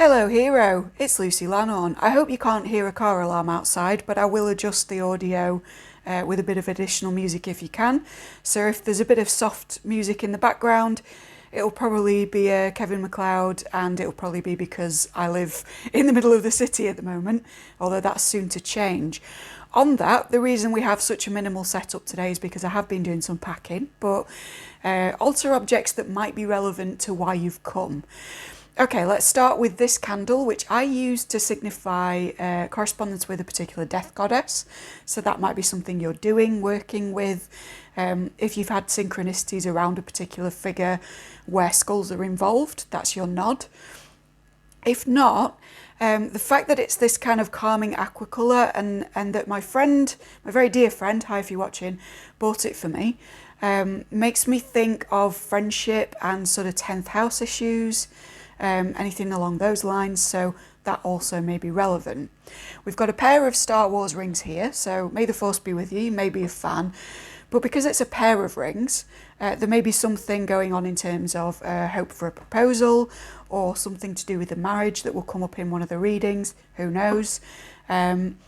Hello Hero, it's Lucy Lanhorn. I hope you can't hear a car alarm outside, but I will adjust the audio with a bit of additional music if you can. So if there's a bit of soft music in the background, it'll probably be Kevin MacLeod, and it'll probably be because I live in the middle of the city at the moment, although that's soon to change. On that, the reason we have such a minimal setup today is because I have been doing some packing, but alter objects that might be relevant to why you've come. Okay, let's start with this candle, which I use to signify correspondence with a particular death goddess. So that might be something you're doing, working with. If you've had synchronicities around a particular figure where skulls are involved, that's your nod. If not, the fact that it's this kind of calming aqua colour and that my friend, my very dear friend, hi if you're watching, bought it for me, makes me think of friendship and sort of 10th house issues. Anything along those lines, so that also may be relevant. We've got a pair of Star Wars rings here, so may the force be with you. You may be a fan, but because it's a pair of rings, there may be something going on in terms of hope for a proposal or something to do with the marriage that will come up in one of the readings, who knows. And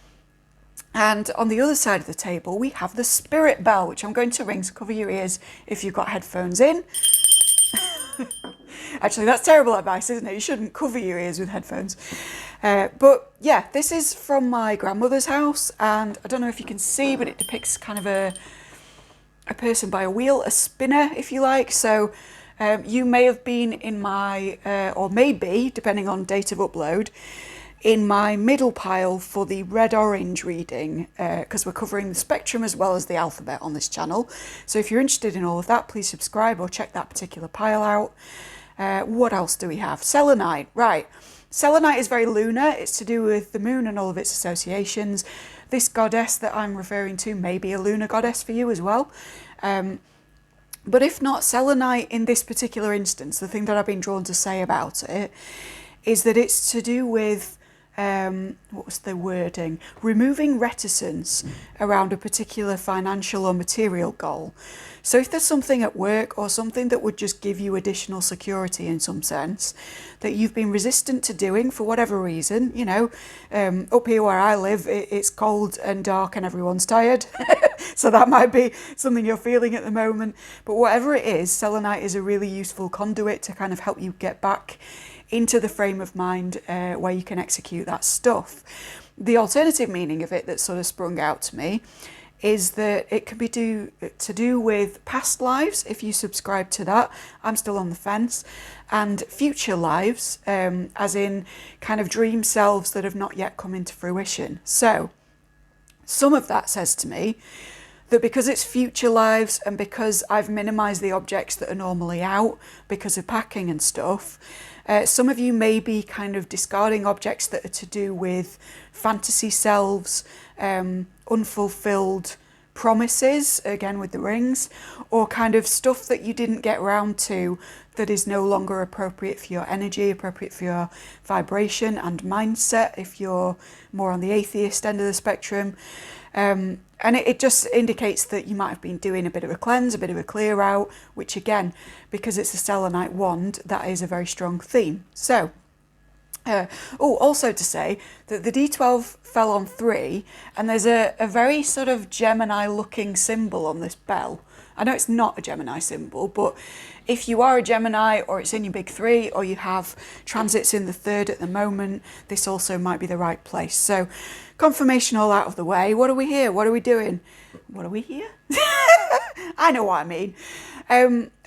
on the other side of the table we have the spirit bell, which I'm going to ring, so cover your ears if you've got headphones in. Actually, that's terrible advice, isn't it? You shouldn't cover your ears with headphones. But yeah, this is from my grandmother's house, and I don't know if you can see, but it depicts kind of a person by a wheel, a spinner, if you like. So you may have been in my, or maybe, depending on date of upload, in my middle pile for the red-orange reading, because we're covering the spectrum as well as the alphabet on this channel. So if you're interested in all of that, please subscribe or check that particular pile out. What else do we have? Selenite, right. Selenite is very lunar. It's to do with the moon and all of its associations. This goddess that I'm referring to may be a lunar goddess for you as well. But if not, selenite in this particular instance, the thing that I've been drawn to say about it is that it's to do with what was the wording? Removing reticence around a particular financial or material goal. So if there's something at work or something that would just give you additional security in some sense that you've been resistant to doing for whatever reason, you know, up here where I live, it's cold and dark and everyone's tired. So that might be something you're feeling at the moment. But whatever it is, selenite is a really useful conduit to kind of help you get back into the frame of mind where you can execute that stuff. The alternative meaning of it that sort of sprung out to me is that it can be to do with past lives, if you subscribe to that. I'm still on the fence. And future lives, as in kind of dream selves that have not yet come into fruition. So some of that says to me that because it's future lives and because I've minimised the objects that are normally out because of packing and stuff, some of you may be kind of discarding objects that are to do with fantasy selves, unfulfilled promises, again with the rings, or kind of stuff that you didn't get round to that is no longer appropriate for your energy, appropriate for your vibration and mindset if you're more on the atheist end of the spectrum. And it just indicates that you might have been doing a bit of a cleanse, a bit of a clear out, which again, because it's a selenite wand, that is a very strong theme. So, also to say that the D12 fell on 3, and there's a very sort of Gemini looking symbol on this bell. I know it's not a Gemini symbol, but if you are a Gemini or it's in your big 3 or you have transits in the 3rd at the moment, this also might be the right place. So confirmation all out of the way. What are we here? What are we doing? What are we here? I know what I mean.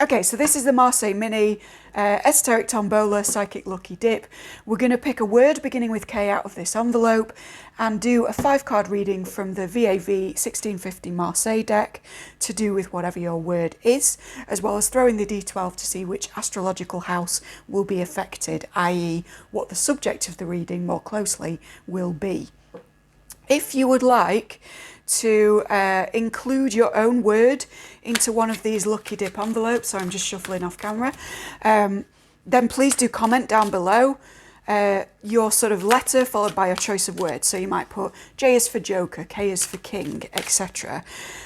Okay, so this is the Marseille Mini, esoteric tombola, psychic lucky dip. We're going to pick a word beginning with K out of this envelope and do a 5-card reading from the Viéville 1650 Marseille deck to do with whatever your word is, as well as throwing the D12 to see which astrological house will be affected, i.e. what the subject of the reading more closely will be. If you would like to include your own word into one of these lucky dip envelopes, so I'm just shuffling off camera, then please do comment down below. your sort of letter followed by your choice of words. So you might put J is for Joker, K is for King, etc.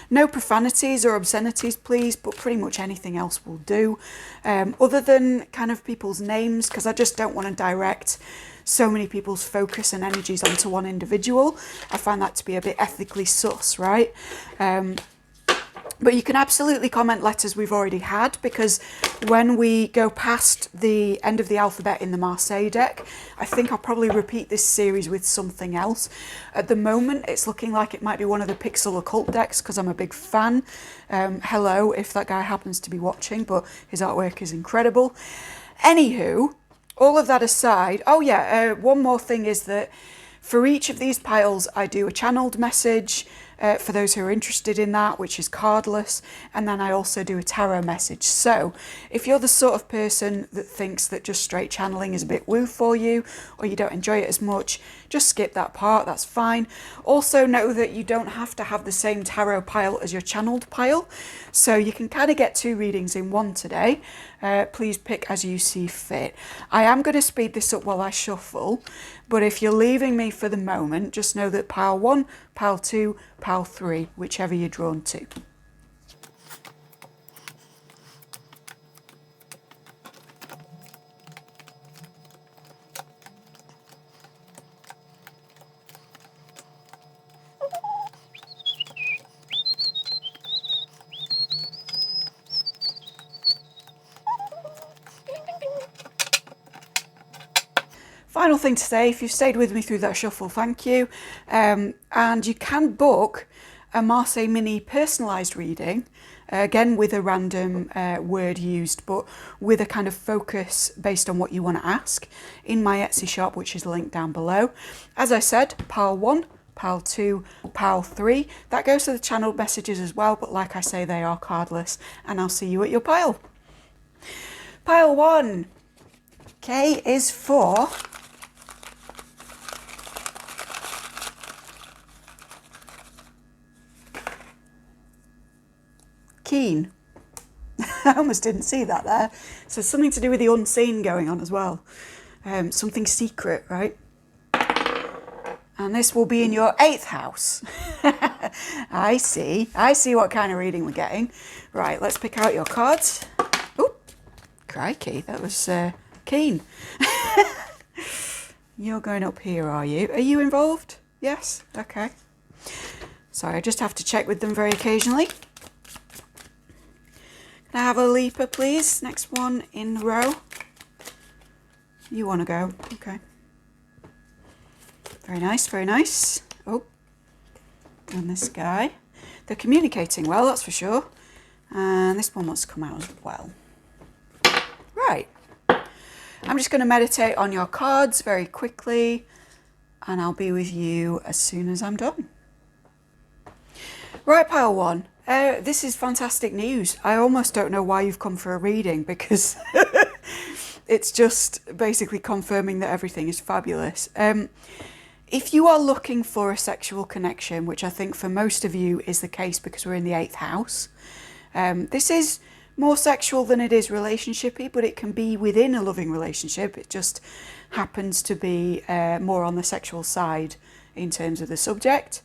No profanities or obscenities, please, but pretty much anything else will do, other than kind of people's names, because I just don't want to direct so many people's focus and energies onto one individual. I find that to be a bit ethically sus, right? But you can absolutely comment letters we've already had, because when we go past the end of the alphabet in the Marseille deck, I think I'll probably repeat this series with something else. At the moment, it's looking like it might be one of the Pixel Occult decks, because I'm a big fan. Hello, if that guy happens to be watching, but his artwork is incredible. Anywho, all of that aside, oh yeah, one more thing is that for each of these piles, I do a channeled message, for those who are interested in that, which is cardless, and then I also do a tarot message. So if you're the sort of person that thinks that just straight channeling is a bit woo for you, or you don't enjoy it as much, just skip that part, that's fine. Also know that you don't have to have the same tarot pile as your channeled pile, so you can kind of get 2 readings in one today. Please pick as you see fit. I am going to speed this up while I shuffle, but if you're leaving me for the moment, just know that pile 1, pile 2, pile 3, whichever you're drawn to. Final thing to say, if you've stayed with me through that shuffle, thank you. And you can book a Marseille Mini personalised reading, again with a random word used, but with a kind of focus based on what you want to ask, in my Etsy shop, which is linked down below. As I said, pile 1, pile 2, pile 3. That goes to the channeled messages as well, but like I say, they are cardless, and I'll see you at your pile. Pile 1, K is for keen. I almost didn't see that there. So something to do with the unseen going on as well. Something secret, right? And this will be in your 8th house. I see what kind of reading we're getting. Right, let's pick out your cards. Oh, crikey, that was keen. You're going up here, are you? Are you involved? Yes? Okay. Sorry, I just have to check with them very occasionally. Can I have a leaper, please? Next one in the row. You want to go? Okay. Very nice, very nice. Oh, and this guy. They're communicating well, that's for sure. And this one wants to come out as well. Right. I'm just going to meditate on your cards very quickly, and I'll be with you as soon as I'm done. Right, pile 1. This is fantastic news. I almost don't know why you've come for a reading, because it's just basically confirming that everything is fabulous. If you are looking for a sexual connection, which I think for most of you is the case because we're in the 8th house, this is more sexual than it is relationshipy, but it can be within a loving relationship. It just happens to be more on the sexual side in terms of the subject.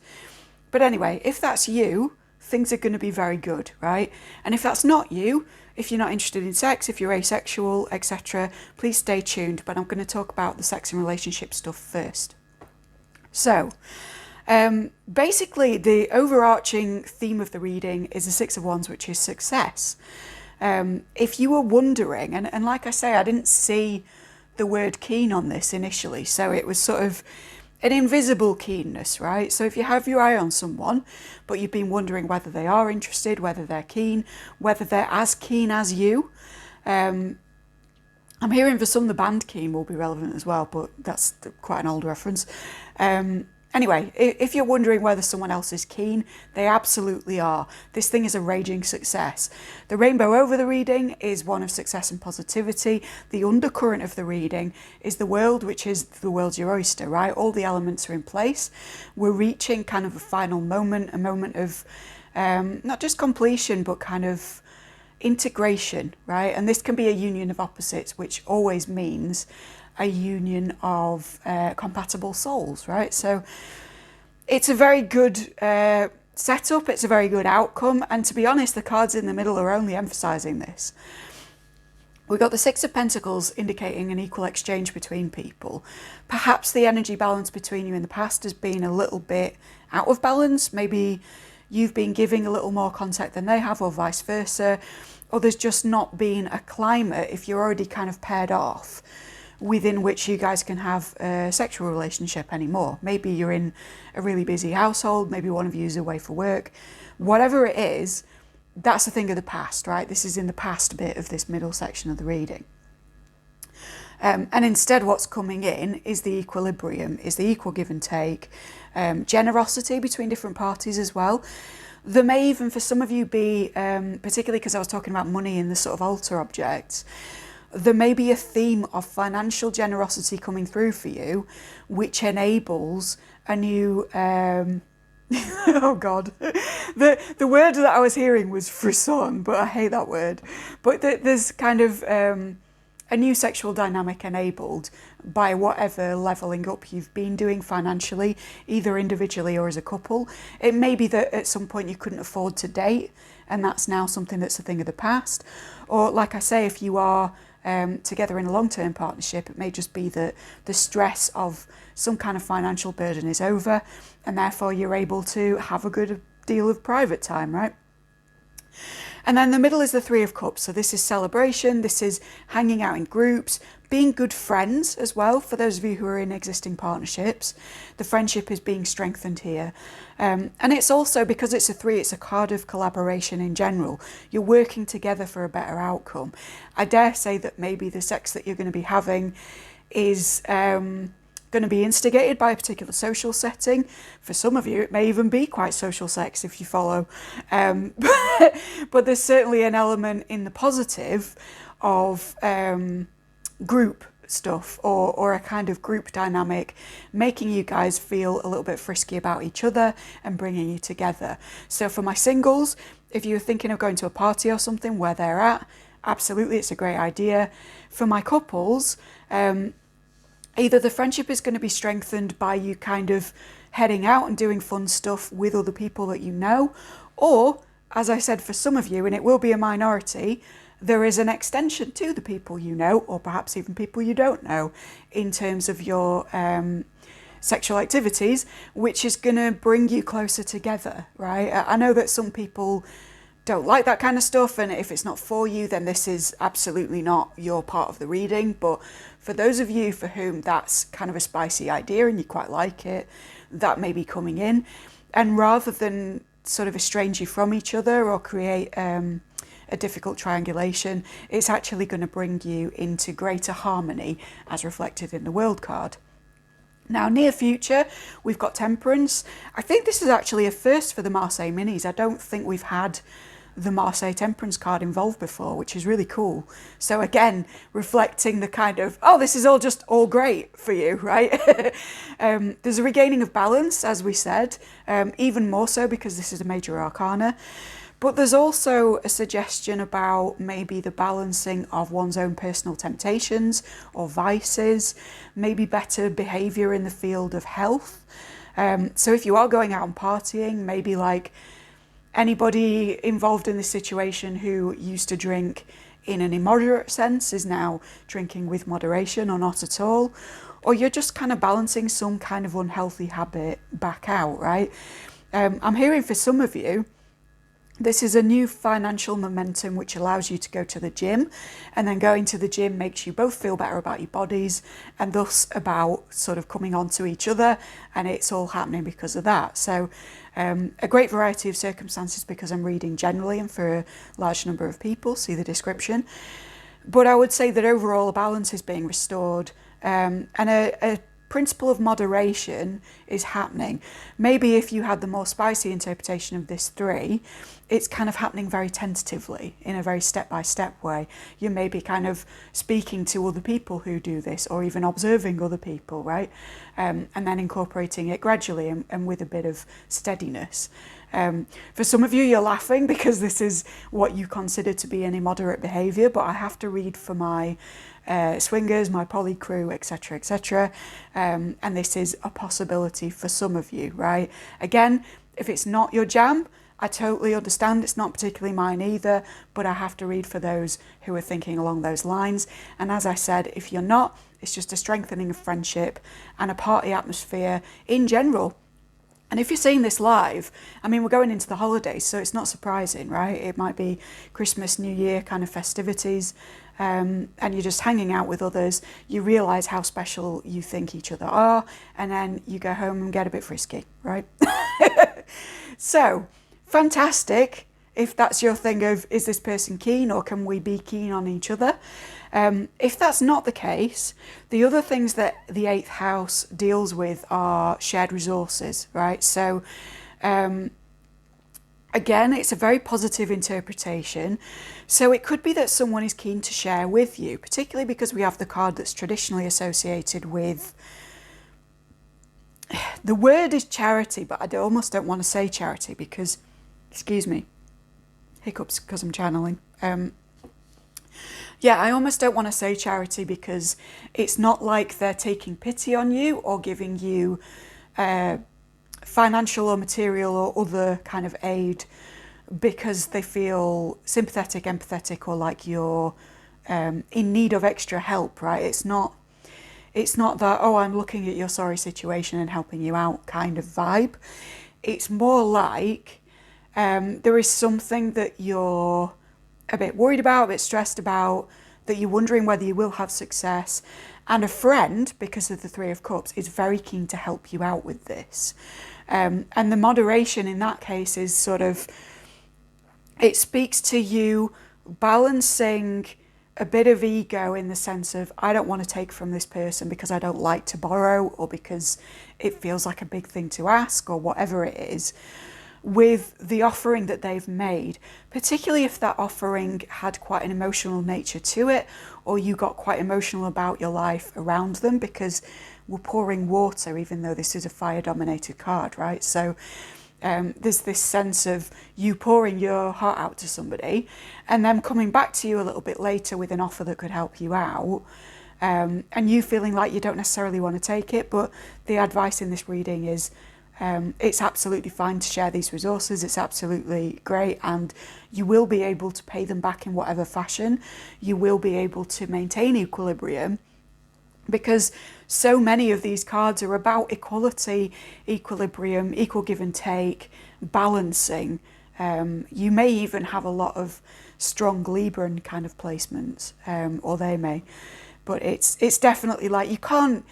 But anyway, if that's you, things are going to be very good, right? And if that's not you, if you're not interested in sex, if you're asexual, etc., please stay tuned. But I'm going to talk about the sex and relationship stuff first. So, basically, the overarching theme of the reading is the 6 of Wands, which is success. If you were wondering, and like I say, I didn't see the word keen on this initially, so it was sort of an invisible keenness, right? So if you have your eye on someone, but you've been wondering whether they are interested, whether they're keen, whether they're as keen as you, I'm hearing for some the band Keen will be relevant as well, but that's quite an old reference. Anyway, if you're wondering whether someone else is keen, they absolutely are. This thing is a raging success. The rainbow over the reading is one of success and positivity. The undercurrent of the reading is the world, which is the world's your oyster, right? All the elements are in place. We're reaching kind of a final moment, a moment of not just completion, but kind of integration, right? And this can be a union of opposites, which always means a union of compatible souls, right? So it's a very good setup, it's a very good outcome, and to be honest, the cards in the middle are only emphasising this. We've got the Six of Pentacles indicating an equal exchange between people. Perhaps the energy balance between you in the past has been a little bit out of balance. Maybe you've been giving a little more contact than they have, or vice versa. Or there's just not been a climate, if you're already kind of paired off, within which you guys can have a sexual relationship anymore. Maybe you're in a really busy household. Maybe one of you is away for work. Whatever it is, that's a thing of the past, right? This is in the past bit of this middle section of the reading. And instead what's coming in is the equilibrium, is the equal give and take, generosity between different parties as well. There may even, for some of you, be, particularly because I was talking about money in the sort of altar objects, there may be a theme of financial generosity coming through for you, which enables a new... oh God, the word that I was hearing was frisson, but I hate that word. But there's kind of a new sexual dynamic enabled by whatever levelling up you've been doing financially, either individually or as a couple. It may be that at some point you couldn't afford to date, and that's now something that's a thing of the past. Or like I say, if you are together in a long-term partnership, it may just be that the stress of some kind of financial burden is over, and therefore you're able to have a good deal of private time, right? And then the middle is the Three of Cups. So this is celebration, this is hanging out in groups, being good friends as well, for those of you who are in existing partnerships. The friendship is being strengthened here. And it's also, because it's a 3, it's a card of collaboration in general. You're working together for a better outcome. I dare say that maybe the sex that you're going to be having is going to be instigated by a particular social setting. For some of you, it may even be quite social sex if you follow. But there's certainly an element in the positive of group stuff or a kind of group dynamic, making you guys feel a little bit frisky about each other and bringing you together. So for my singles, if you're thinking of going to a party or something where they're at, absolutely, it's a great idea. For my couples, either the friendship is going to be strengthened by you kind of heading out and doing fun stuff with other people that you know, or, as I said, for some of you, and it will be a minority, there is an extension to the people you know, or perhaps even people you don't know, in terms of your sexual activities, which is going to bring you closer together, right? I know that some people don't like that kind of stuff, and if it's not for you, then this is absolutely not your part of the reading. But for those of you for whom that's kind of a spicy idea and you quite like it, that may be coming in. And rather than sort of estrange you from each other or create a difficult triangulation, it's actually going to bring you into greater harmony as reflected in the World card. Now, near future, we've got Temperance. I think this is actually a first for the Marseille minis. I don't think we've had the Marseille Temperance card involved before, which is really cool. So again, reflecting the kind of, oh, this is all great for you, right? There's a regaining of balance, as we said, even more so because this is a major arcana. But there's also a suggestion about maybe the balancing of one's own personal temptations or vices, maybe better behaviour in the field of health. So if you are going out and partying, maybe like anybody involved in this situation who used to drink in an immoderate sense is now drinking with moderation or not at all. Or you're just kind of balancing some kind of unhealthy habit back out, right? I'm hearing for some of you, this is a new financial momentum which allows you to go to the gym, and then going to the gym makes you both feel better about your bodies and thus about sort of coming on to each other, and it's all happening because of that. So a great variety of circumstances because I'm reading generally and for a large number of people, see the description. But I would say that overall a balance is being restored, and a principle of moderation is happening. Maybe if you had the more spicy interpretation of this 3, it's kind of happening very tentatively in a very step-by-step way. You may be kind of speaking to other people who do this, or even observing other people, right? And then incorporating it gradually and with a bit of steadiness. For some of you, you're laughing because this is what you consider to be an immoderate behaviour, but I have to read for my swingers, my poly crew, etc., etc. And this is a possibility for some of you, right? Again, if it's not your jam, I totally understand. It's not particularly mine either, but I have to read for those who are thinking along those lines. And as I said, if you're not, it's just a strengthening of friendship and a party atmosphere in general. And if you're seeing this live, I mean, we're going into the holidays, so it's not surprising, right? It might be Christmas, New Year kind of festivities, and you're just hanging out with others. You realise how special you think each other are, and then you go home and get a bit frisky, right? So, fantastic if that's your thing of, is this person keen or can we be keen on each other? If that's not the case, the other things that the 8th house deals with are shared resources, right? So again, it's a very positive interpretation. So it could be that someone is keen to share with you, particularly because we have the card that's traditionally associated with, the word is charity, but I almost don't want to say charity because, excuse me, hiccups because I'm channeling. Yeah, I almost don't want to say charity because it's not like they're taking pity on you or giving you financial or material or other kind of aid because they feel sympathetic, empathetic, or like you're in need of extra help, right? It's not that, oh, I'm looking at your sorry situation and helping you out kind of vibe. It's more like there is something that you're a bit worried about, a bit stressed about, that you're wondering whether you will have success. And a friend, because of the 3 of Cups, is very keen to help you out with this. And the moderation in that case is sort of, it speaks to you balancing a bit of ego in the sense of, I don't want to take from this person because I don't like to borrow or because it feels like a big thing to ask or whatever it is, with the offering that they've made, particularly if that offering had quite an emotional nature to it, or you got quite emotional about your life around them, because we're pouring water, even though this is a fire-dominated card, right? So there's this sense of you pouring your heart out to somebody and them coming back to you a little bit later with an offer that could help you out, and you feeling like you don't necessarily want to take it, but the advice in this reading is it's absolutely fine to share these resources. It's absolutely great, and you will be able to pay them back in whatever fashion. You will be able to maintain equilibrium, because so many of these cards are about equality, equilibrium, equal give and take, balancing. You may even have a lot of strong Libran kind of placements, or they may, but it's definitely like you can't.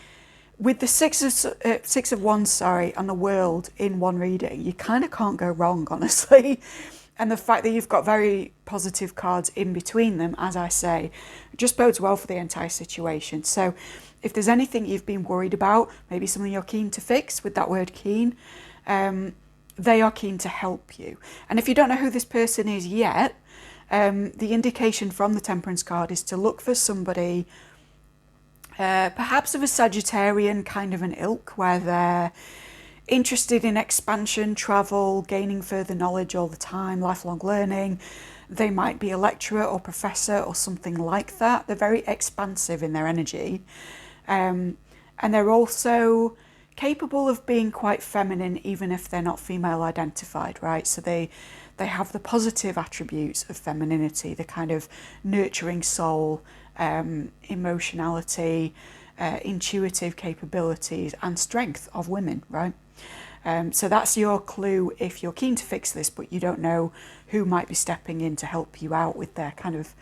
With the six of Wands, and the World in one reading, you kind of can't go wrong, honestly. And the fact that you've got very positive cards in between them, as I say, just bodes well for the entire situation. So if there's anything you've been worried about, maybe something you're keen to fix, with that word keen, they are keen to help you. And if you don't know who this person is yet, the indication from the Temperance card is to look for somebody perhaps of a Sagittarian kind of an ilk, where they're interested in expansion, travel, gaining further knowledge all the time, lifelong learning. They might be a lecturer or professor or something like that. They're very expansive in their energy. And they're also capable of being quite feminine, even if they're not female identified, right? So they have the positive attributes of femininity, the kind of nurturing soul, emotionality, intuitive capabilities and strength of women, right? So that's your clue if you're keen to fix this, but you don't know who might be stepping in to help you out with their kind of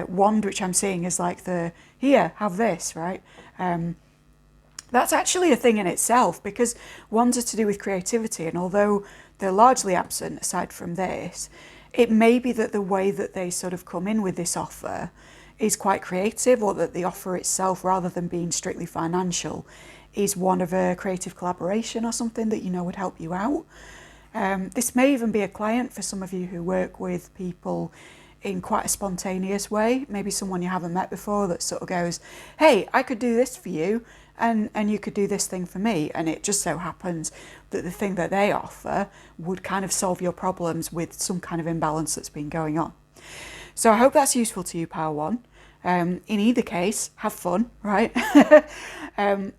wand, which I'm seeing is like the, here, have this, right? That's actually a thing in itself, because wands are to do with creativity, and although they're largely absent aside from this, it may be that the way that they sort of come in with this offer is quite creative, or that the offer itself, rather than being strictly financial, is one of a creative collaboration or something that you know would help you out. This may even be a client for some of you who work with people in quite a spontaneous way. Maybe someone you haven't met before that sort of goes, hey, I could do this for you and you could do this thing for me. And it just so happens that the thing that they offer would kind of solve your problems with some kind of imbalance that's been going on. So I hope that's useful to you, Power One. In either case, have fun, right?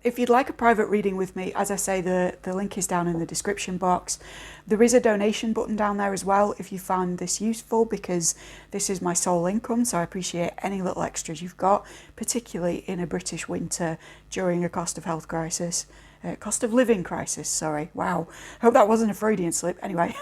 If you'd like a private reading with me, as I say, the link is down in the description box. There is a donation button down there as well if you found this useful, because this is my sole income, so I appreciate any little extras you've got, particularly in a British winter during a cost of health crisis. Cost of living crisis, sorry. Wow. Hope that wasn't a Freudian slip. Anyway.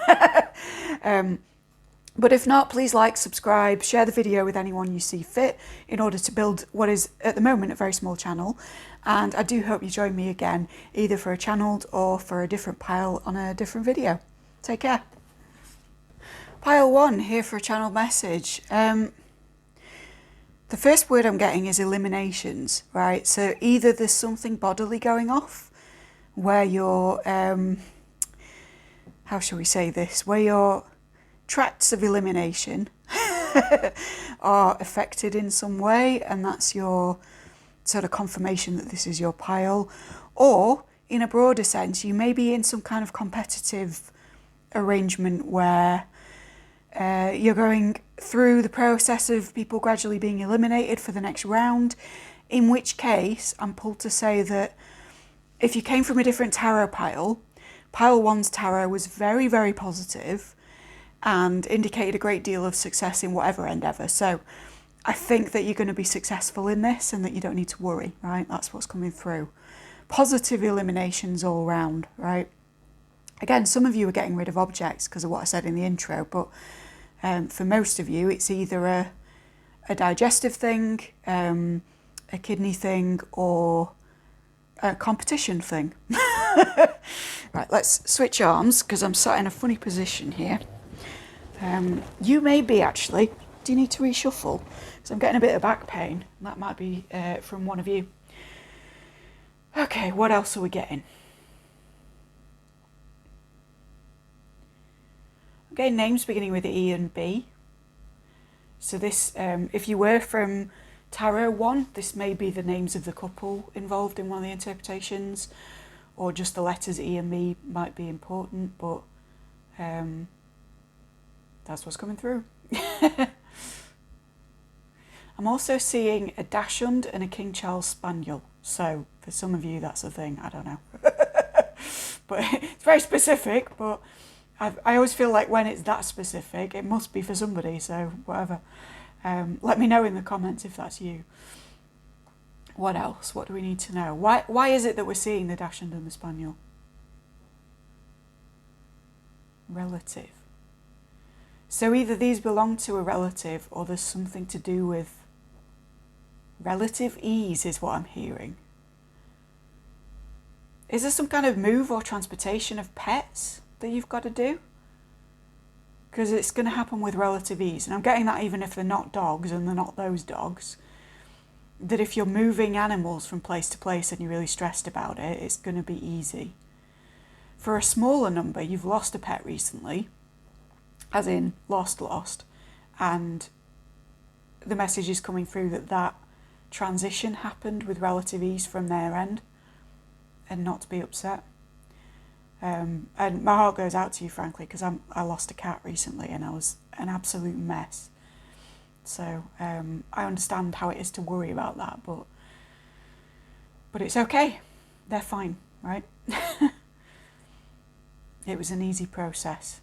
But if not, please like, subscribe, share the video with anyone you see fit in order to build what is, at the moment, a very small channel. And I do hope you join me again, either for a channeled or for a different pile on a different video. Take care. Pile 1, here for a channeled message. The first word I'm getting is eliminations, right? So either there's something bodily going off, where you're, how shall we say this, where you're tracts of elimination are affected in some way, and that's your sort of confirmation that this is your pile. Or in a broader sense, you may be in some kind of competitive arrangement where you're going through the process of people gradually being eliminated for the next round, in which case I'm pulled to say that if you came from a different tarot pile, pile 1's tarot was very, very positive and indicated a great deal of success in whatever endeavour. So I think that you're going to be successful in this and that you don't need to worry, right? That's what's coming through. Positive eliminations all round, right? Again, some of you are getting rid of objects because of what I said in the intro, but for most of you, it's either a digestive thing, a kidney thing, or a competition thing. Right, let's switch arms because I'm sat in a funny position here. You may be actually, do you need to reshuffle? Because I'm getting a bit of back pain. That might be from one of you. Okay, what else are we getting? I'm getting names beginning with E and B. So this, if you were from Tarot 1, this may be the names of the couple involved in one of the interpretations, or just the letters E and B might be important, but that's what's coming through. I'm also seeing a Dachshund and a King Charles Spaniel. So for some of you, that's a thing. I don't know. But it's very specific, but I always feel like when it's that specific, it must be for somebody. So whatever. Let me know in the comments if that's you. What else? What do we need to know? Why is it that we're seeing the Dachshund and the Spaniel? Relative. So either these belong to a relative or there's something to do with relative ease is what I'm hearing. Is there some kind of move or transportation of pets that you've got to do? Because it's going to happen with relative ease. And I'm getting that even if they're not dogs and they're not those dogs. That if you're moving animals from place to place and you're really stressed about it, it's going to be easy. For a smaller number, you've lost a pet recently. As in, lost, and the message is coming through that transition happened with relative ease from their end, and not to be upset. And my heart goes out to you, frankly, because I lost a cat recently and I was an absolute mess. So I understand how it is to worry about that, but it's okay. They're fine, right? It was an easy process.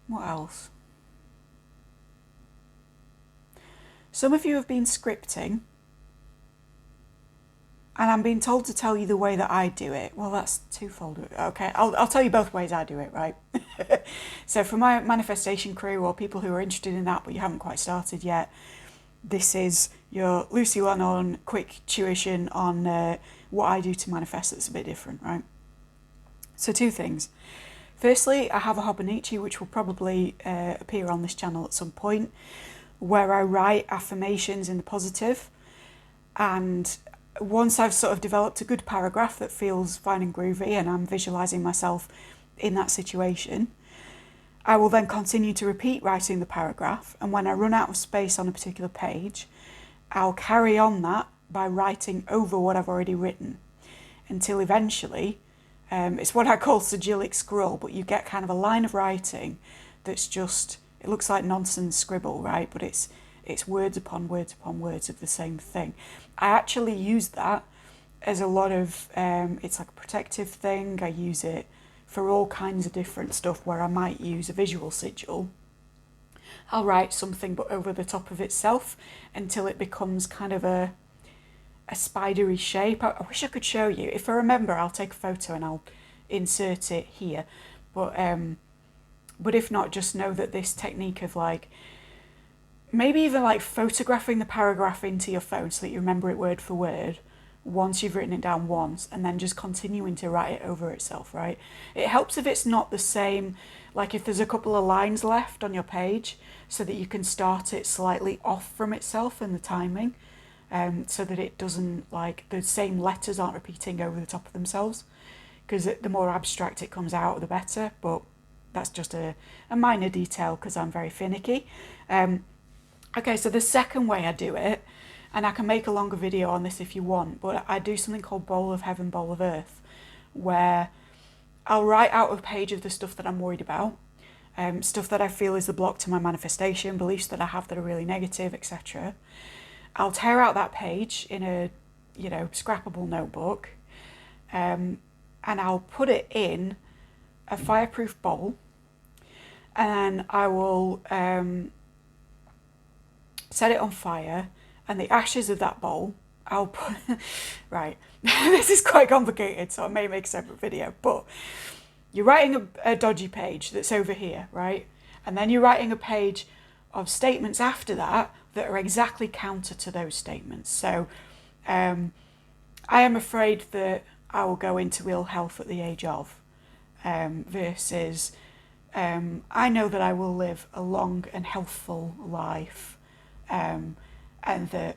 What else? Some of you have been scripting, and I'm being told to tell you the way that I do it. Well, that's twofold. Okay, I'll tell you both ways I do it, right? So for my manifestation crew or people who are interested in that but you haven't quite started yet, this is your Lucy Lennon quick tuition on what I do to manifest that's a bit different, right? So two things. Firstly, I have a Hobonichi, which will probably appear on this channel at some point, where I write affirmations in the positive, and once I've sort of developed a good paragraph that feels fine and groovy and I'm visualising myself in that situation, I will then continue to repeat writing the paragraph, and when I run out of space on a particular page, I'll carry on that by writing over what I've already written until eventually, it's what I call sigillic scroll, but you get kind of a line of writing that's just, it looks like nonsense scribble, right? But it's words upon words upon words of the same thing. I actually use that as a lot of, it's like a protective thing. I use it for all kinds of different stuff where I might use a visual sigil. I'll write something but over the top of itself until it becomes kind of a spidery shape. I wish I could show you. If I remember, I'll take a photo and I'll insert it here. But if not, just know that this technique of like, maybe even like photographing the paragraph into your phone so that you remember it word for word once you've written it down once, and then just continuing to write it over itself, right? It helps if it's not the same, like if there's a couple of lines left on your page, so that you can start it slightly off from itself in the timing, so that it doesn't, like, the same letters aren't repeating over the top of themselves, because the more abstract it comes out, the better. But that's just a minor detail because I'm very finicky. Okay, so the second way I do it, and I can make a longer video on this if you want, but I do something called bowl of heaven, bowl of earth, where I'll write out a page of the stuff that I'm worried about, stuff that I feel is the block to my manifestation, beliefs that I have that are really negative, etc. I'll tear out that page in a, scrappable notebook, and I'll put it in a fireproof bowl, and I will set it on fire, and the ashes of that bowl, I'll put, right, this is quite complicated, so I may make a separate video, but you're writing a dodgy page that's over here, right? And then you're writing a page of statements after that that are exactly counter to those statements. So I am afraid that I will go into ill health at the age of, versus I know that I will live a long and healthful life, and that,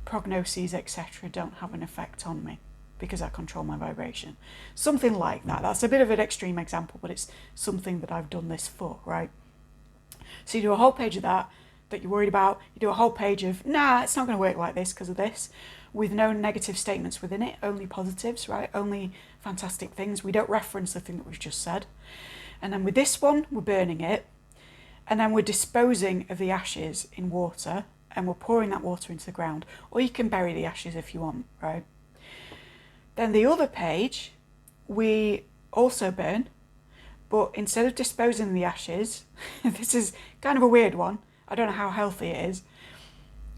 prognoses, etc. don't have an effect on me because I control my vibration. Something like that. That's a bit of an extreme example, but it's something that I've done this for, right? So you do a whole page of that you're worried about. You do a whole page of, nah, it's not going to work like this because of this, with no negative statements within it, only positives, right? Only fantastic things. We don't reference the thing that we've just said. And then with this one, we're burning it. And then we're disposing of the ashes in water, and we're pouring that water into the ground. Or you can bury the ashes if you want, right? Then the other page, we also burn, but instead of disposing of the ashes, this is kind of a weird one. I don't know how healthy it is,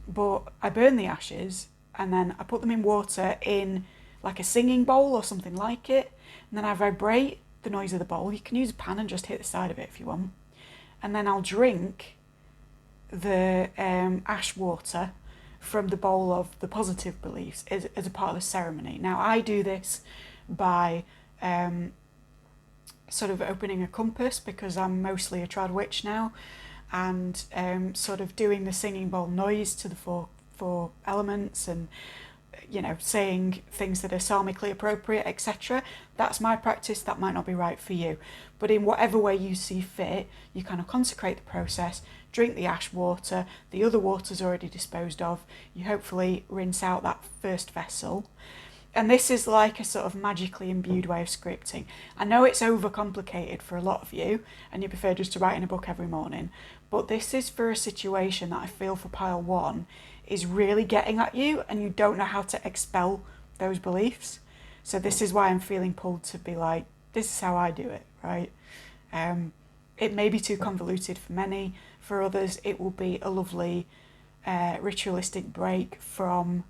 but I burn the ashes and then I put them in water in like a singing bowl or something like it. And then I vibrate the noise of the bowl. You can use a pan and just hit the side of it if you want. And then I'll drink the ash water from the bowl of the positive beliefs as a part of the ceremony. Now, I do this by sort of opening a compass, because I'm mostly a trad witch now, and sort of doing the singing bowl noise to the four elements, and saying things that are psalmically appropriate, etc. That's my practice. That might not be right for you, but in whatever way you see fit, you kind of consecrate the process, drink the ash water, the other water's already disposed of, you hopefully rinse out that first vessel. And this is like a sort of magically imbued way of scripting. I know it's overcomplicated for a lot of you, and you prefer just to write in a book every morning, but this is for a situation that I feel for pile 1 is really getting at you, and you don't know how to expel those beliefs. So this is why I'm feeling pulled to be like, this is how I do it, right? It may be too convoluted for many. For others, it will be a lovely ritualistic break from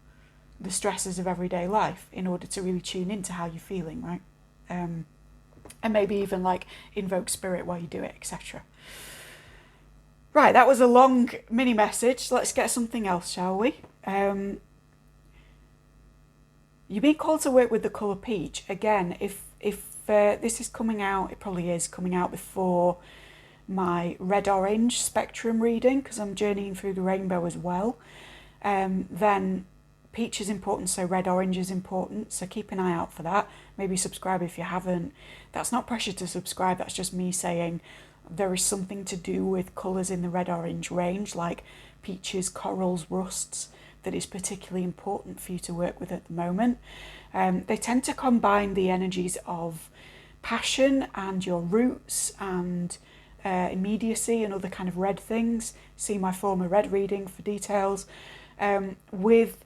the stresses of everyday life in order to really tune into how you're feeling, right? And maybe even like invoke spirit while you do it, etc. Right, that was a long mini message. Let's get something else, shall we? You've been called to work with the colour peach. Again, if this is coming out, it probably is coming out before my red-orange spectrum reading, because I'm journeying through the rainbow as well, then Peach is important, so red orange is important, so keep an eye out for that. Maybe subscribe if you haven't. That's not pressure to subscribe, that's just me saying there is something to do with colours in the red orange range, like peaches, corals, rusts, that is particularly important for you to work with at the moment. They tend to combine the energies of passion and your roots and immediacy and other kind of red things. See my former red reading for details. With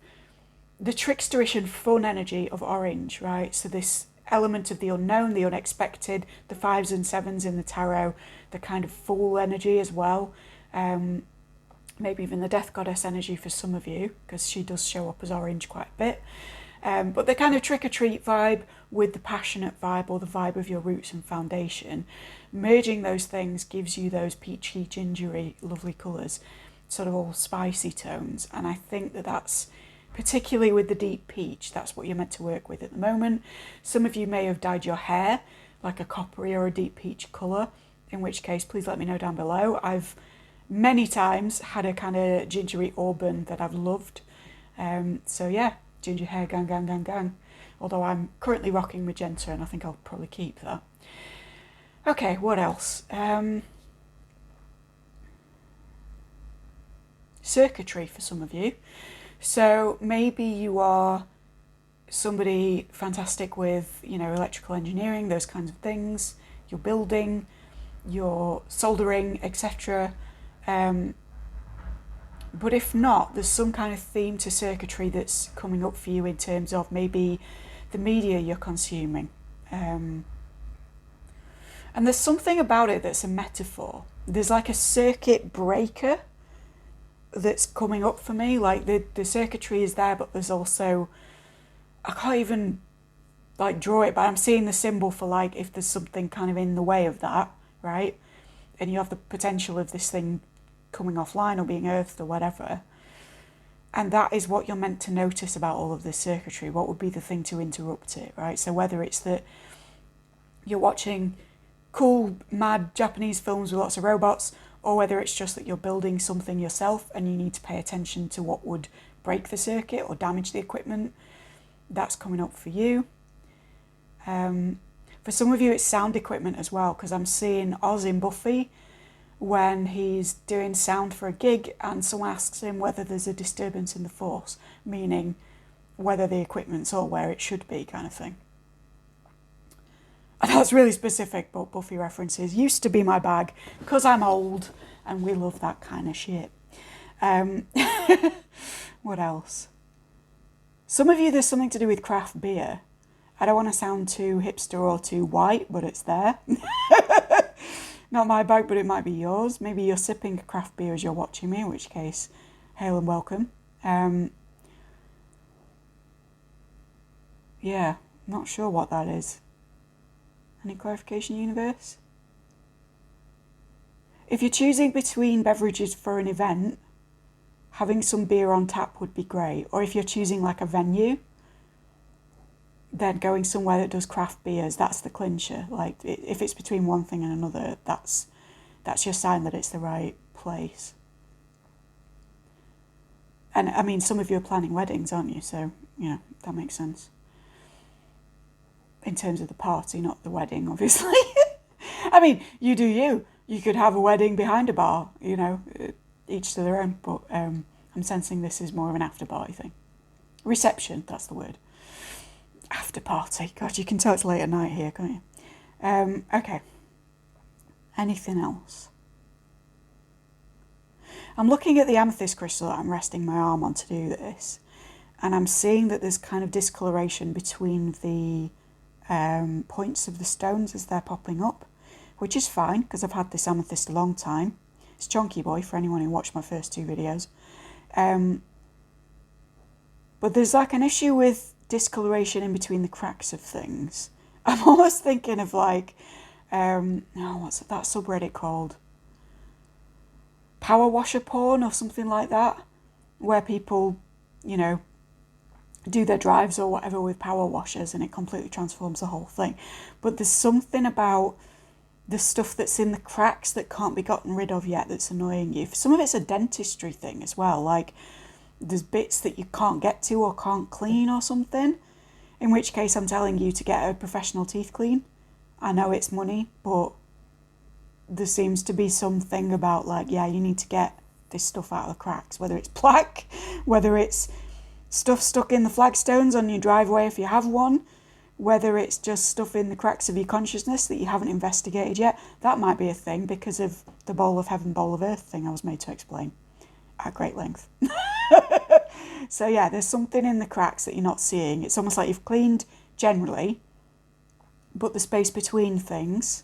the tricksterish and fun energy of orange, right? So this element of the unknown, the unexpected, the 5s and 7s in the tarot, the kind of fool energy as well. Maybe even the death goddess energy for some of you, because she does show up as orange quite a bit. But the kind of trick-or-treat vibe with the passionate vibe, or the vibe of your roots and foundation, merging those things gives you those peachy, gingery, lovely colours, sort of all spicy tones. And I think that that's, particularly with the deep peach, that's what you're meant to work with at the moment. Some of you may have dyed your hair like a coppery or a deep peach colour, in which case please let me know down below. I've many times had a kind of gingery auburn that I've loved. So yeah, ginger hair, gang, gang, gang, gang. Although I'm currently rocking magenta and I think I'll probably keep that. Okay, what else? Circuitry for some of you. So maybe you are somebody fantastic with, you know, electrical engineering, those kinds of things. You're building, you're soldering, etc. But if not, there's some kind of theme to circuitry that's coming up for you in terms of maybe the media you're consuming. And there's something about it that's a metaphor. There's like a circuit breaker that's coming up for me. Like the circuitry is there, but there's also, I can't even like draw it, but I'm seeing the symbol for like if there's something kind of in the way of that, right? And you have the potential of this thing coming offline or being earthed or whatever. And that is what you're meant to notice about all of this circuitry. What would be the thing to interrupt it, right? So whether it's that you're watching cool, mad Japanese films with lots of robots, or whether it's just that you're building something yourself and you need to pay attention to what would break the circuit or damage the equipment, that's coming up for you. For some of you, it's sound equipment as well, because I'm seeing Oz in Buffy when he's doing sound for a gig and someone asks him whether there's a disturbance in the force, meaning whether the equipment's all where it should be, kind of thing. And that's really specific, but Buffy references used to be my bag because I'm old and we love that kind of shit. What else? Some of you, there's something to do with craft beer. I don't want to sound too hipster or too white, but it's there. Not my bag, but it might be yours. Maybe you're sipping craft beer as you're watching me, in which case, hail and welcome. Yeah, not sure what that is. Any clarification, universe? If you're choosing between beverages for an event, having some beer on tap would be great. Or if you're choosing like a venue, then going somewhere that does craft beers, that's the clincher. Like if it's between one thing and another, that's your sign that it's the right place. And I mean, some of you are planning weddings, aren't you? So, yeah, that makes sense. In terms of the party, not the wedding, obviously. I mean, you do you. You could have a wedding behind a bar, you know, each to their own. But I'm sensing this is more of an after party thing. Reception, that's the word. After party. God, you can tell it's late at night here, can't you? Okay. Anything else? I'm looking at the amethyst crystal that I'm resting my arm on to do this. And I'm seeing that there's kind of discoloration between the points of the stones as they're popping up, which is fine because I've had this amethyst a long time. It's Chonky Boy for anyone who watched my first 2 videos. But there's like an issue with discoloration in between the cracks of things. I'm almost thinking of like, what's that subreddit called? Power washer porn or something like that, where people, you know, do their drives or whatever with power washers and it completely transforms the whole thing. But there's something about the stuff that's in the cracks that can't be gotten rid of yet that's annoying you. Some of it's a dentistry thing as well. Like there's bits that you can't get to or can't clean or something, in which case I'm telling you to get a professional teeth clean. I know it's money, but there seems to be something about like, yeah, you need to get this stuff out of the cracks, whether it's plaque, whether it's stuff stuck in the flagstones on your driveway if you have one, whether it's just stuff in the cracks of your consciousness that you haven't investigated yet. That might be a thing because of the bowl of heaven, bowl of earth thing I was made to explain at great length. So yeah, there's something in the cracks that you're not seeing. It's almost like you've cleaned generally, but the space between things,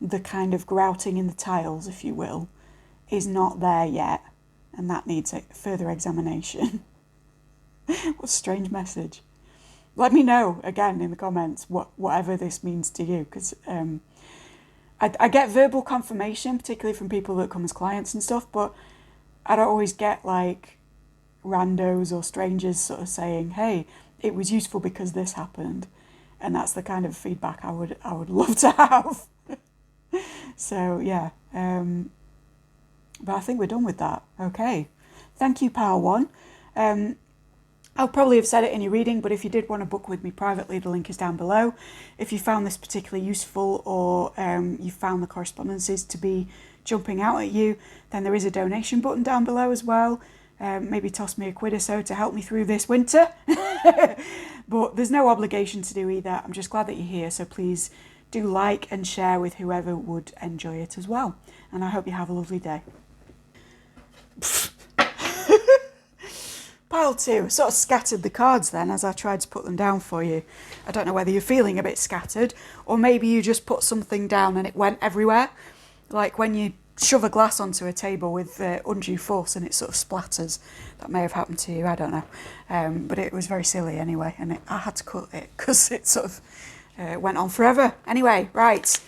the kind of grouting in the tiles, if you will, is not there yet, and that needs a further examination. What a strange message. Let me know, again, in the comments, whatever this means to you, because I get verbal confirmation, particularly from people that come as clients and stuff, but I don't always get, like, randos or strangers sort of saying, hey, it was useful because this happened. And that's the kind of feedback I would love to have. So, yeah. But I think we're done with that. Okay. Thank you, Pile 1. I'll probably have said it in your reading, but if you did want to book with me privately, the link is down below. If you found this particularly useful, or you found the correspondences to be jumping out at you, then there is a donation button down below as well. Maybe toss me a quid or so to help me through this winter. But there's no obligation to do either. I'm just glad that you're here, so please do like and share with whoever would enjoy it as well. And I hope you have a lovely day. Pile 2, sort of scattered the cards then as I tried to put them down for you. I don't know whether you're feeling a bit scattered, or maybe you just put something down and it went everywhere. Like when you shove a glass onto a table with undue force and it sort of splatters. That may have happened to you, I don't know. But it was very silly anyway, and I had to cut it because it sort of went on forever. Anyway, right.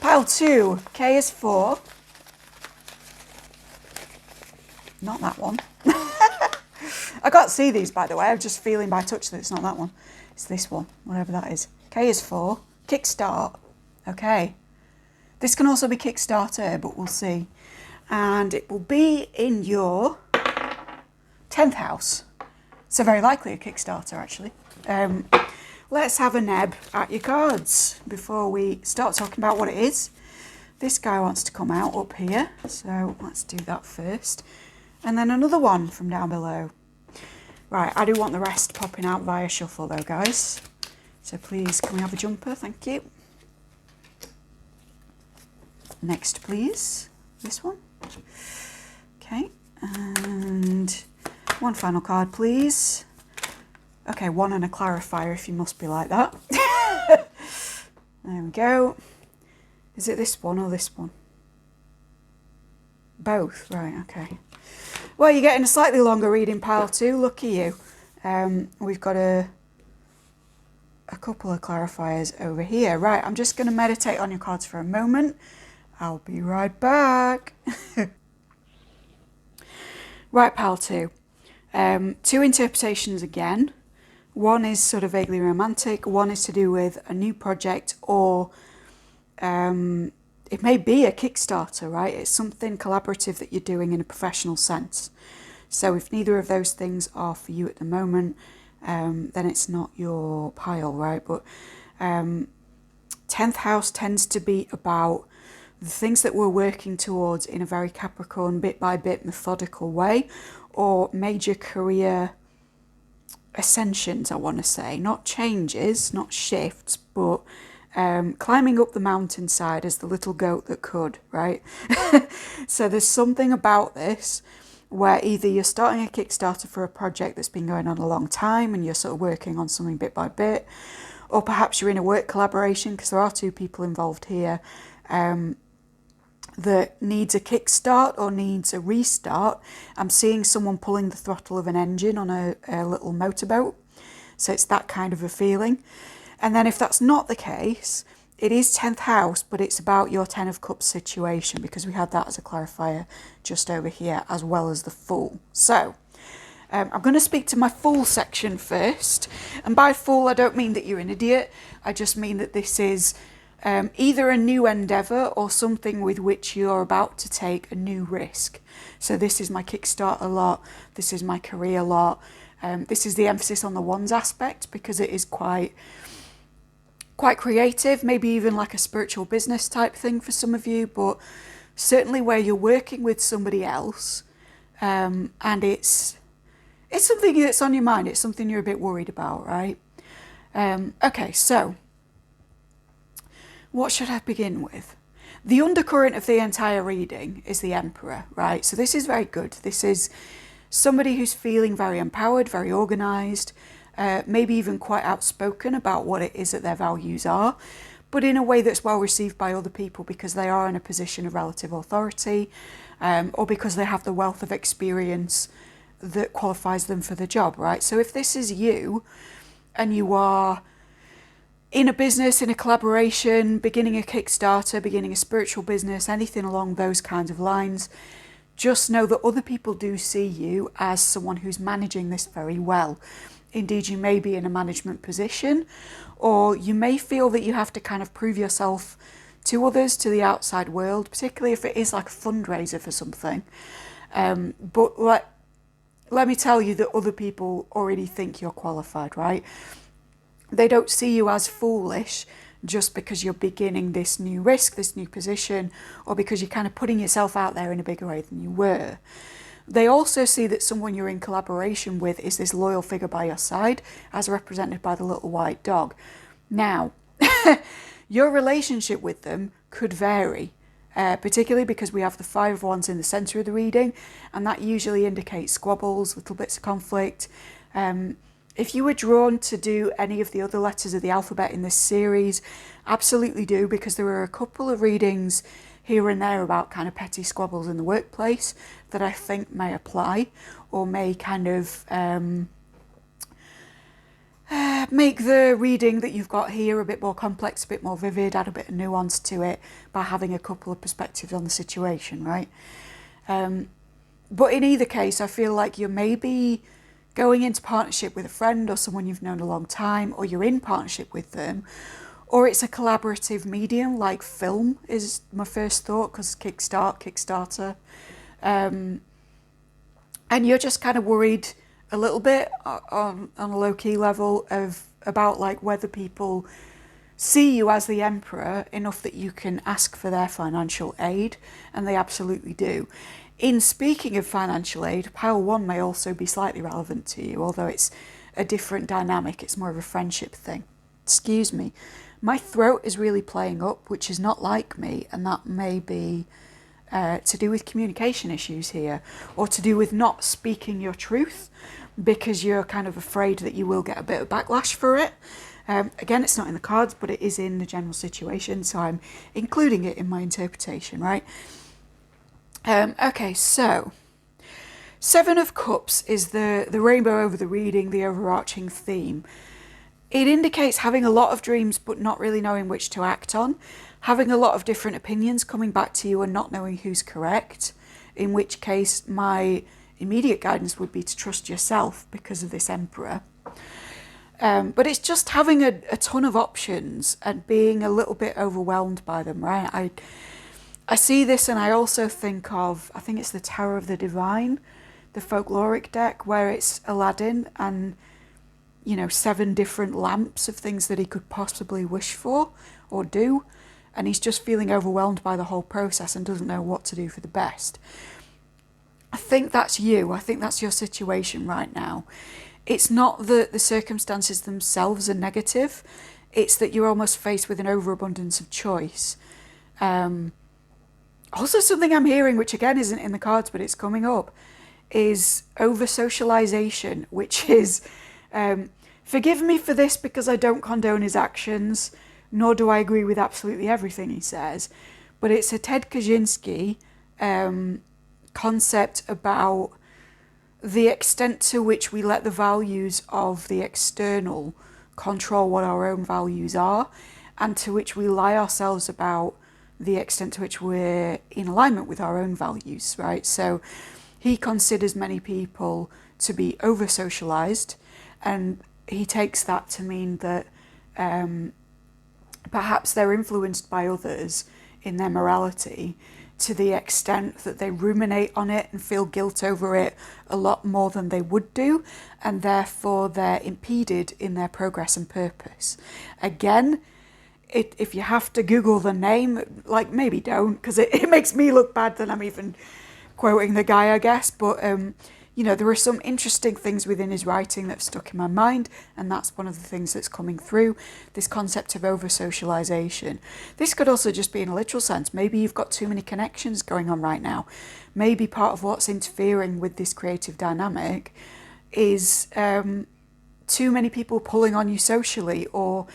Pile 2, K is 4. Not that one. I can't see these, by the way. I'm just feeling by touch that it's not that one. It's this one, whatever that is. K is 4. Kickstart. Okay. This can also be Kickstarter, but we'll see. And it will be in your 10th house. So very likely a Kickstarter, actually. Let's have a neb at your cards before we start talking about what it is. This guy wants to come out up here, so let's do that first. And then another one from down below. Right, I do want the rest popping out via shuffle though, guys. So please, can we have a jumper? Thank you. Next, please. This one. Okay, and one final card, please. Okay, one and a clarifier if you must be like that. There we go. Is it this one or this one? Both, right, okay. Well, you're getting a slightly longer reading, Pile 2. Lucky you. We've got a couple of clarifiers over here. Right, I'm just going to meditate on your cards for a moment. I'll be right back. Right, Pile 2. Two interpretations again. One is sort of vaguely romantic. One is to do with a new project, or it may be a Kickstarter, right? It's something collaborative that you're doing in a professional sense. So if neither of those things are for you at the moment, then it's not your pile, right? But 10th house tends to be about the things that we're working towards in a very Capricorn, bit by bit, methodical way, or major career ascensions, I want to say. Not changes, not shifts, but climbing up the mountainside as the little goat that could, right? So there's something about this where either you're starting a Kickstarter for a project that's been going on a long time and you're sort of working on something bit by bit, or perhaps you're in a work collaboration, because there are two people involved here, that needs a kickstart or needs a restart. I'm seeing someone pulling the throttle of an engine on a little motorboat. So it's that kind of a feeling. And then if that's not the case, it is 10th house, but it's about your 10 of Cups situation, because we had that as a clarifier just over here, as well as the Fool. So I'm going to speak to my Fool section first. And by Fool, I don't mean that you're an idiot. I just mean that this is either a new endeavour or something with which you're about to take a new risk. So this is my Kickstarter lot, this is my career lot, this is the emphasis on the wands aspect because it is quite creative, maybe even like a spiritual business type thing for some of you, but certainly where you're working with somebody else, and it's something that's on your mind, it's something you're a bit worried about, right? Okay, so what should I begin with? The undercurrent of the entire reading is the Emperor, right? So this is very good. This is somebody who's feeling very empowered, very organised, maybe even quite outspoken about what it is that their values are, but in a way that's well received by other people because they are in a position of relative authority, or because they have the wealth of experience that qualifies them for the job, right? So if this is you, and you are in a business, in a collaboration, beginning a Kickstarter, beginning a spiritual business, anything along those kinds of lines, just know that other people do see you as someone who's managing this very well. Indeed, you may be in a management position, or you may feel that you have to kind of prove yourself to others, to the outside world, particularly if it is like a fundraiser for something. But let me tell you that other people already think you're qualified, right? They don't see you as foolish just because you're beginning this new risk, this new position, or because you're kind of putting yourself out there in a bigger way than you were. They also see that someone you're in collaboration with is this loyal figure by your side, as represented by the little white dog. Now, your relationship with them could vary, particularly because we have the Five of Wands in the centre of the reading, and that usually indicates squabbles, little bits of conflict. If you were drawn to do any of the other letters of the alphabet in this series, absolutely do, because there are a couple of readings here and there about kind of petty squabbles in the workplace that I think may apply, or may kind of make the reading that you've got here a bit more complex, a bit more vivid, add a bit of nuance to it by having a couple of perspectives on the situation, right? But in either case, I feel like you're maybe going into partnership with a friend or someone you've known a long time, or you're in partnership with them, or it's a collaborative medium like film is my first thought, because Kickstarter. And you're just kind of worried a little bit on a low-key level about like whether people see you as the Emperor enough that you can ask for their financial aid, and they absolutely do. In speaking of financial aid, pile one may also be slightly relevant to you, although it's a different dynamic. It's more of a friendship thing. Excuse me. My throat is really playing up, which is not like me, and that may be to do with communication issues here, or to do with not speaking your truth because you're kind of afraid that you will get a bit of backlash for it. Again, it's not in the cards, but it is in the general situation, so I'm including it in my interpretation, right? Okay, so Seven of Cups is the rainbow over the reading, the overarching theme. It indicates having a lot of dreams but not really knowing which to act on, having a lot of different opinions coming back to you and not knowing who's correct, in which case my immediate guidance would be to trust yourself because of this Emperor. But it's just having a ton of options and being a little bit overwhelmed by them, right? I see this, and I also think of, I think it's the Tower of the Divine, the folkloric deck, where it's Aladdin and, 7 different lamps of things that he could possibly wish for or do, and he's just feeling overwhelmed by the whole process and doesn't know what to do for the best. I think that's you. I think that's your situation right now. It's not that the circumstances themselves are negative. It's that you're almost faced with an overabundance of choice. Also, something I'm hearing, which again isn't in the cards, but it's coming up, is over-socialization, which is, forgive me for this because I don't condone his actions, nor do I agree with absolutely everything he says, but it's a Ted Kaczynski concept about the extent to which we let the values of the external control what our own values are, and to which we lie ourselves about the extent to which we're in alignment with our own values, right? So he considers many people to be over-socialized, and he takes that to mean that perhaps they're influenced by others in their morality to the extent that they ruminate on it and feel guilt over it a lot more than they would do, and therefore they're impeded in their progress and purpose. Again, if you have to Google the name, like, maybe don't, because it makes me look bad that I'm even quoting the guy, I guess. But you know, there are some interesting things within his writing that stuck in my mind, and that's one of the things that's coming through, this concept of over-socialization. This could also just be in a literal sense. Maybe you've got too many connections going on right now. Maybe part of what's interfering with this creative dynamic is too many people pulling on you socially, or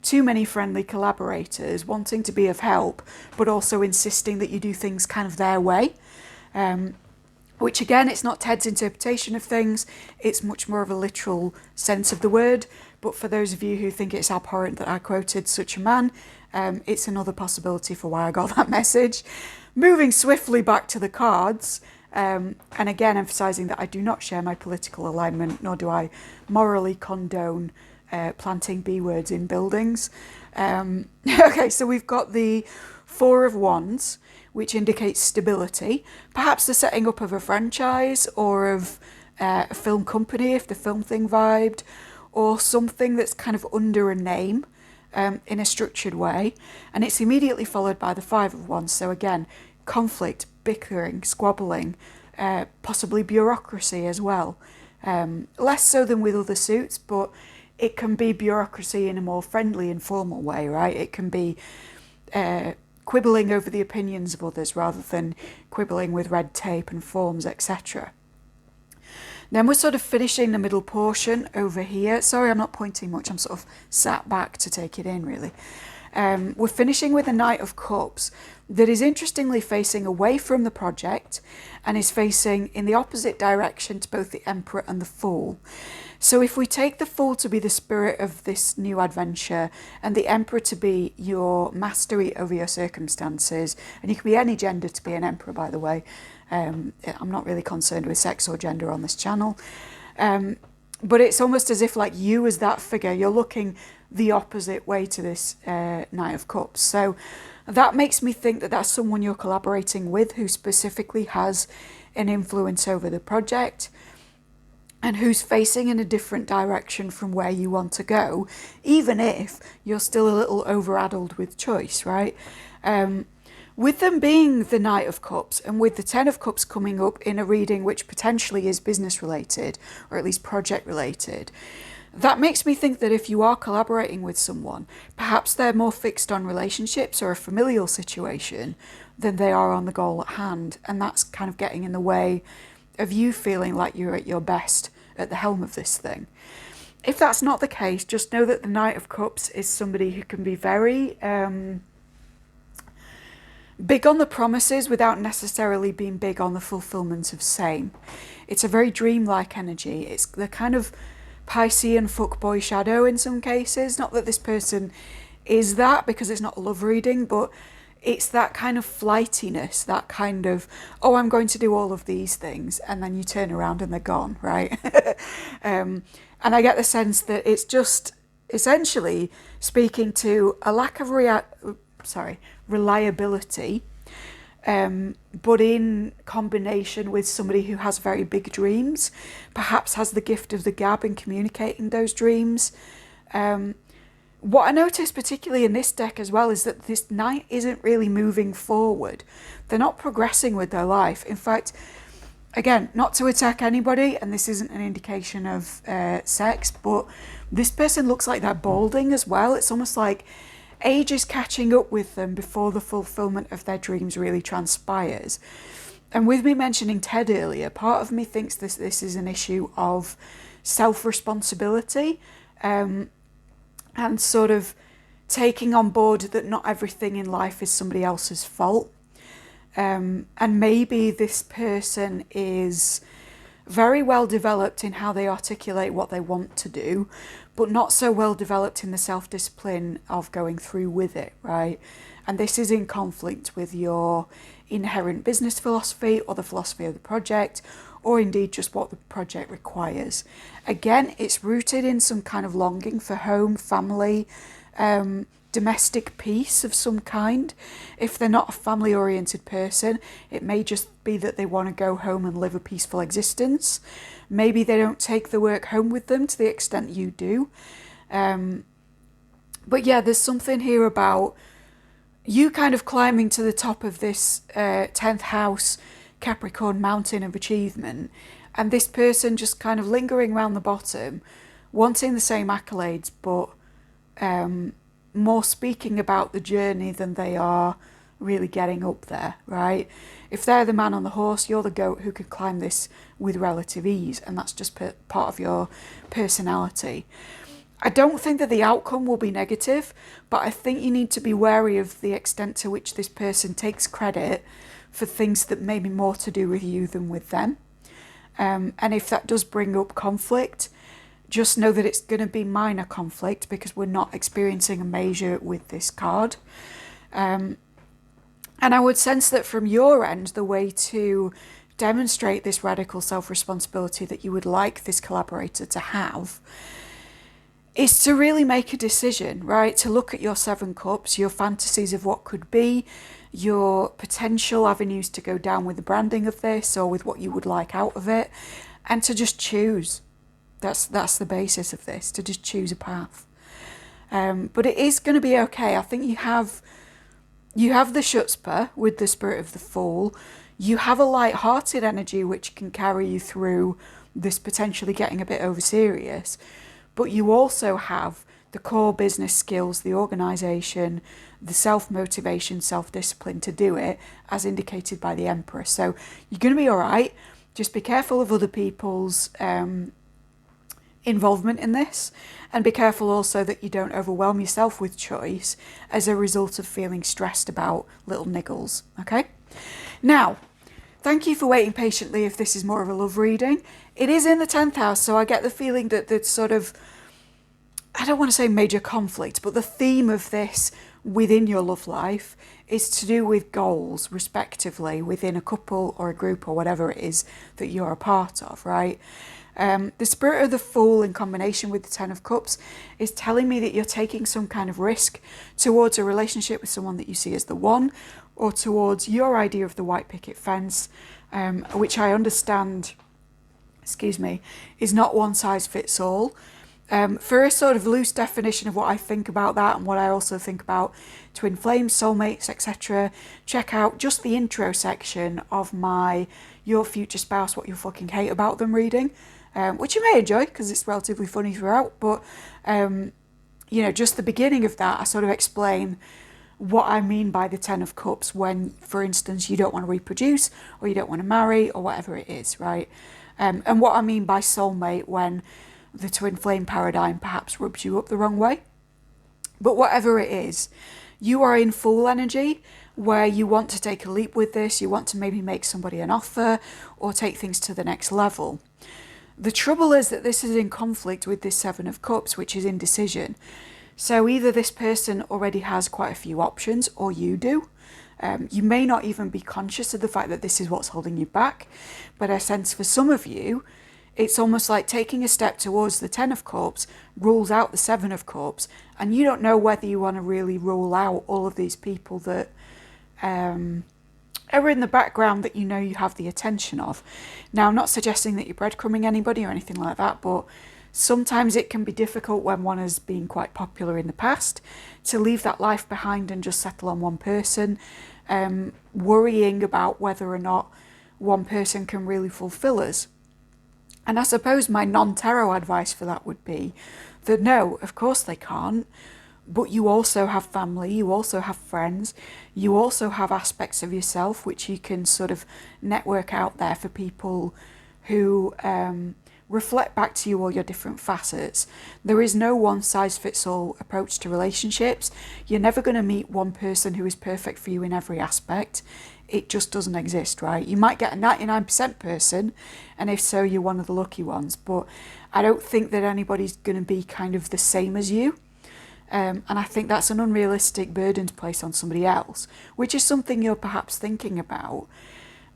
too many friendly collaborators wanting to be of help, but also insisting that you do things kind of their way. Which again, it's not Ted's interpretation of things, it's much more of a literal sense of the word. But for those of you who think it's abhorrent that I quoted such a man, it's another possibility for why I got that message. Moving swiftly back to the cards, and again emphasising that I do not share my political alignment, nor do I morally condone planting B words in buildings. Okay, so we've got the Four of Wands, which indicates stability, perhaps the setting up of a franchise or of a film company if the film thing vibed, or something that's kind of under a name in a structured way. And it's immediately followed by the Five of Wands. So again, conflict, bickering, squabbling, possibly bureaucracy as well. Less so than with other suits, but it can be bureaucracy in a more friendly, informal way, right? It can be quibbling over the opinions of others rather than quibbling with red tape and forms, etc. Then we're sort of finishing the middle portion over here. Sorry, I'm not pointing much. I'm sort of sat back to take it in, really. We're finishing with a Knight of Cups that is interestingly facing away from the project and is facing in the opposite direction to both the Emperor and the Fool. So if we take the Fool to be the spirit of this new adventure and the Emperor to be your mastery over your circumstances, and you can be any gender to be an Emperor, by the way. I'm not really concerned with sex or gender on this channel. But it's almost as if like you as that figure, you're looking the opposite way to this Knight of Cups. So that makes me think that that's someone you're collaborating with who specifically has an influence over the project and who's facing in a different direction from where you want to go, even if you're still a little over-addled with choice, right? With them being the Knight of Cups and with the Ten of Cups coming up in a reading which potentially is business related, or at least project related, that makes me think that if you are collaborating with someone, perhaps they're more fixed on relationships or a familial situation than they are on the goal at hand. And that's kind of getting in the way of you feeling like you're at your best at the helm of this thing. If that's not the case, just know that the Knight of Cups is somebody who can be very big on the promises without necessarily being big on the fulfillment of same. It's a very dreamlike energy. It's the kind of Piscean fuckboy shadow in some cases. Not that this person is that, because it's not a love reading, but it's that kind of flightiness, that kind of, oh, I'm going to do all of these things, and then you turn around and they're gone, right? And I get the sense that it's just essentially speaking to a lack of reliability, but in combination with somebody who has very big dreams, perhaps has the gift of the gab in communicating those dreams. What I noticed particularly in this deck as well is that this Knight isn't really moving forward. They're not progressing with their life. In fact, again, not to attack anybody, and this isn't an indication of sex, but this person looks like they're balding as well. It's almost like age is catching up with them before the fulfillment of their dreams really transpires. And with me mentioning Ted earlier, part of me thinks this is an issue of self-responsibility, and sort of taking on board that not everything in life is somebody else's fault. And maybe this person is very well developed in how they articulate what they want to do, but not so well developed in the self-discipline of going through with it, right? And this is in conflict with your inherent business philosophy or the philosophy of the project, or indeed just what the project requires. Again, it's rooted in some kind of longing for home, family, domestic peace of some kind. If they're not a family-oriented person, it may just be that they want to go home and live a peaceful existence. Maybe they don't take the work home with them to the extent you do. But yeah, there's something here about you kind of climbing to the top of this 10th house Capricorn mountain of achievement, and this person just kind of lingering around the bottom, wanting the same accolades, but more speaking about the journey than they are really getting up there, right? If they're the man on the horse, you're the goat who can climb this with relative ease, and that's just part of your personality. I don't think that the outcome will be negative, but I think you need to be wary of the extent to which this person takes credit for things that may be more to do with you than with them. And if that does bring up conflict, just know that it's going to be minor conflict because we're not experiencing a major with this card. And I would sense that from your end, the way to demonstrate this radical self-responsibility that you would like this collaborator to have is to really make a decision, right? To look at your 7 cups, your fantasies of what could be, your potential avenues to go down with the branding of this or with what you would like out of it, and to just choose. That's the basis of this, to just choose a path. But it is going to be okay. I think you have the chutzpah with the spirit of the Fool. You have a light-hearted energy which can carry you through this potentially getting a bit over serious. But you also have the core business skills, the organisation, the self-motivation, self-discipline to do it, as indicated by the Emperor. So you're going to be all right. Just be careful of other people's involvement in this, and be careful also that you don't overwhelm yourself with choice as a result of feeling stressed about little niggles. Okay? Now, thank you for waiting patiently if this is more of a love reading. It is in the 10th house, so I get the feeling that there's sort of, I don't want to say major conflict, but the theme of this within your love life is to do with goals, respectively, within a couple or a group or whatever it is that you're a part of, right? The spirit of the Fool in combination with the 10 of Cups is telling me that you're taking some kind of risk towards a relationship with someone that you see as the one, or towards your idea of the white picket fence, which I understand, is not one size fits all. For a sort of loose definition of what I think about that and what I also think about twin flames, soulmates, etc., check out just the intro section of my Your Future Spouse, What You Fucking Hate About Them reading, which you may enjoy because it's relatively funny throughout, but just the beginning of that, I sort of explain what I mean by the 10 of Cups when, for instance, you don't want to reproduce or you don't want to marry or whatever it is, right? And what I mean by soulmate when the twin flame paradigm perhaps rubs you up the wrong way. But whatever it is, you are in Fool energy where you want to take a leap with this, you want to maybe make somebody an offer or take things to the next level. The trouble is that this is in conflict with this 7 of Cups, which is indecision. So either this person already has quite a few options or you do. You may not even be conscious of the fact that this is what's holding you back, but I sense for some of you, it's almost like taking a step towards the 10 of Cups rules out the 7 of Cups, and you don't know whether you want to really rule out all of these people that are in the background that you know you have the attention of. Now, I'm not suggesting that you're breadcrumbing anybody or anything like that, but sometimes it can be difficult when one has been quite popular in the past to leave that life behind and just settle on one person, worrying about whether or not one person can really fulfill us. And I suppose my non-tarot advice for that would be that no, of course they can't, but you also have family, you also have friends, you also have aspects of yourself which you can sort of network out there for people who reflect back to you all your different facets. There is no one-size-fits-all approach to relationships. You're never going to meet one person who is perfect for you in every aspect. It just doesn't exist, right? You might get a 99% person, and if so, you're one of the lucky ones. But I don't think that anybody's going to be kind of the same as you. And I think that's an unrealistic burden to place on somebody else, which is something you're perhaps thinking about.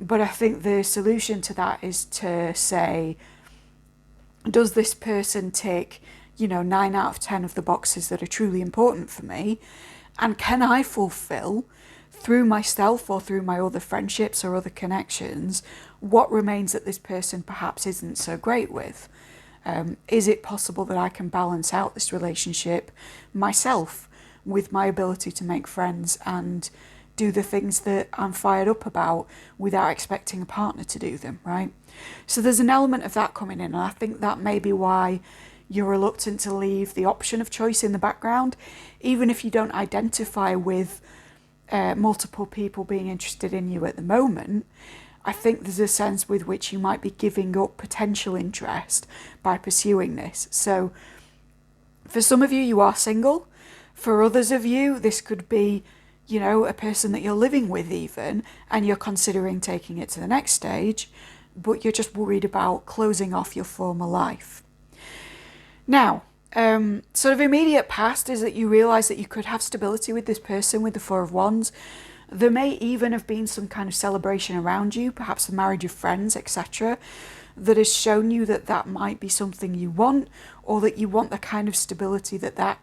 But I think the solution to that is to say, does this person tick 9 out of 10 of the boxes that are truly important for me? And can I fulfill, through myself or through my other friendships or other connections, what remains that this person perhaps isn't so great with? Is it possible that I can balance out this relationship myself with my ability to make friends and do the things that I'm fired up about without expecting a partner to do them, right? So there's an element of that coming in, and I think that may be why you're reluctant to leave the option of choice in the background, even if you don't identify with multiple people being interested in you at the moment. I think there's a sense with which you might be giving up potential interest by pursuing this. So for some of you, you are single. For others of you, this could be, a person that you're living with even, and you're considering taking it to the next stage, but you're just worried about closing off your former life. Now, sort of immediate past is that you realise that you could have stability with this person with the Four of Wands. There may even have been some kind of celebration around you, perhaps a marriage of friends, etc., that has shown you that that might be something you want, or that you want the kind of stability that that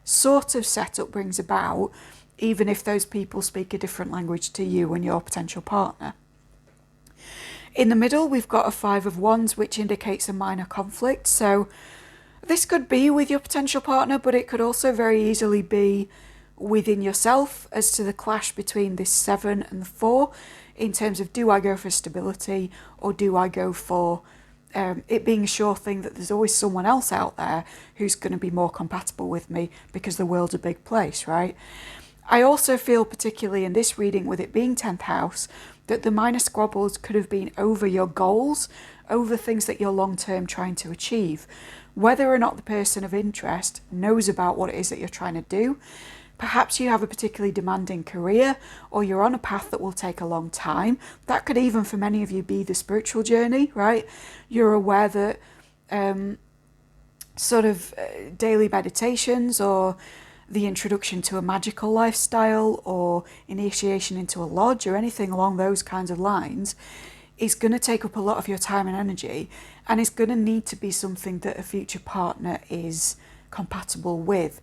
sort of setup brings about, even if those people speak a different language to you and your potential partner. In the middle, we've got a Five of Wands, which indicates a minor conflict. So this could be with your potential partner, but it could also very easily be within yourself as to the clash between this 7 and the 4 in terms of, do I go for stability or do I go for it being a sure thing that there's always someone else out there who's going to be more compatible with me because the world's a big place, right? I also feel, particularly in this reading with it being 10th house, that the minor squabbles could have been over your goals, over things that you're long-term trying to achieve. Whether or not the person of interest knows about what it is that you're trying to do. Perhaps you have a particularly demanding career, or you're on a path that will take a long time. That could even, for many of you, be the spiritual journey, right? You're aware that daily meditations or the introduction to a magical lifestyle or initiation into a lodge or anything along those kinds of lines is going to take up a lot of your time and energy, and it's going to need to be something that a future partner is compatible with.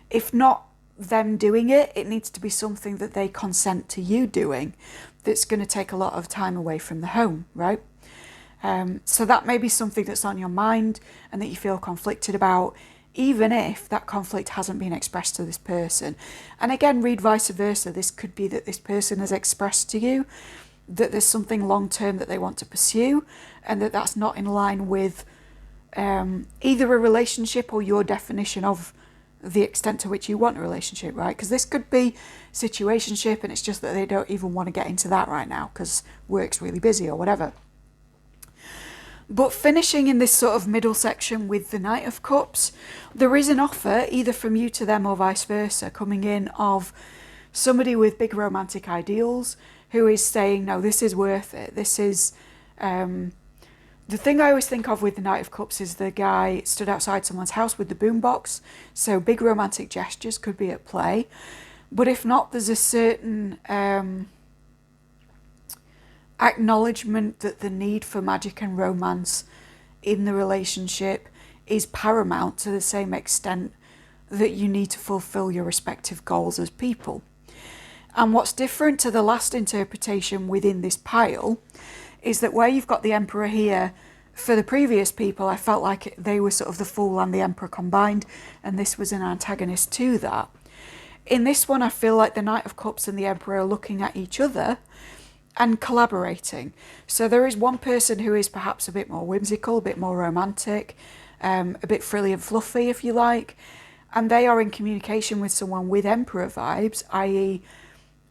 If not them doing it, it needs to be something that they consent to you doing that's going to take a lot of time away from the home, right? So that may be something that's on your mind and that you feel conflicted about, even if that conflict hasn't been expressed to this person. And again, read vice versa. This could be that this person has expressed to you that there's something long-term that they want to pursue, and that that's not in line with either a relationship or your definition of the extent to which you want a relationship, right? Because this could be situationship, and it's just that they don't even want to get into that right now because work's really busy or whatever. But finishing in this sort of middle section with the Knight of Cups, there is an offer either from you to them or vice versa coming in of somebody with big romantic ideals who is saying, no, this is worth it. This is the thing I always think of with the Knight of Cups is the guy stood outside someone's house with the boombox. So big romantic gestures could be at play. But if not, there's a certain acknowledgement that the need for magic and romance in the relationship is paramount to the same extent that you need to fulfill your respective goals as people. And what's different to the last interpretation within this pile is that where you've got the Emperor here, for the previous people, I felt like they were sort of the Fool and the Emperor combined, and this was an antagonist to that. In this one, I feel like the Knight of Cups and the Emperor are looking at each other and collaborating. So there is one person who is perhaps a bit more whimsical, a bit more romantic, a bit frilly and fluffy, if you like, and they are in communication with someone with Emperor vibes, i.e.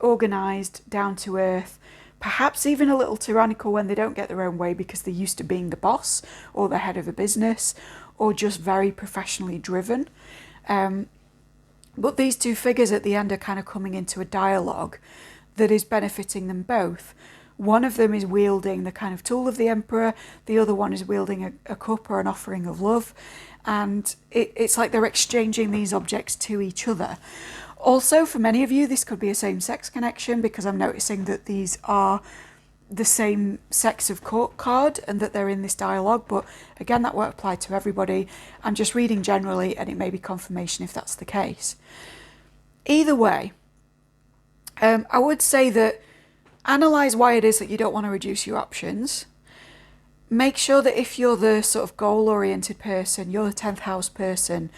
organised, down to earth, perhaps even a little tyrannical when they don't get their own way because they're used to being the boss or the head of a business, or just very professionally driven. But these two figures at the end are kind of coming into a dialogue that is benefiting them both. One of them is wielding the kind of tool of the Emperor, the other one is wielding a cup or an offering of love, and it's like they're exchanging these objects to each other. Also, for many of you, this could be a same-sex connection, because I'm noticing that these are the same sex of card and that they're in this dialogue, but again, that won't apply to everybody. I'm just reading generally, and it may be confirmation if that's the case. Either way, I would say that analyse why it is that you don't want to reduce your options. Make sure that if you're the sort of goal-oriented person, you're the 10th house person,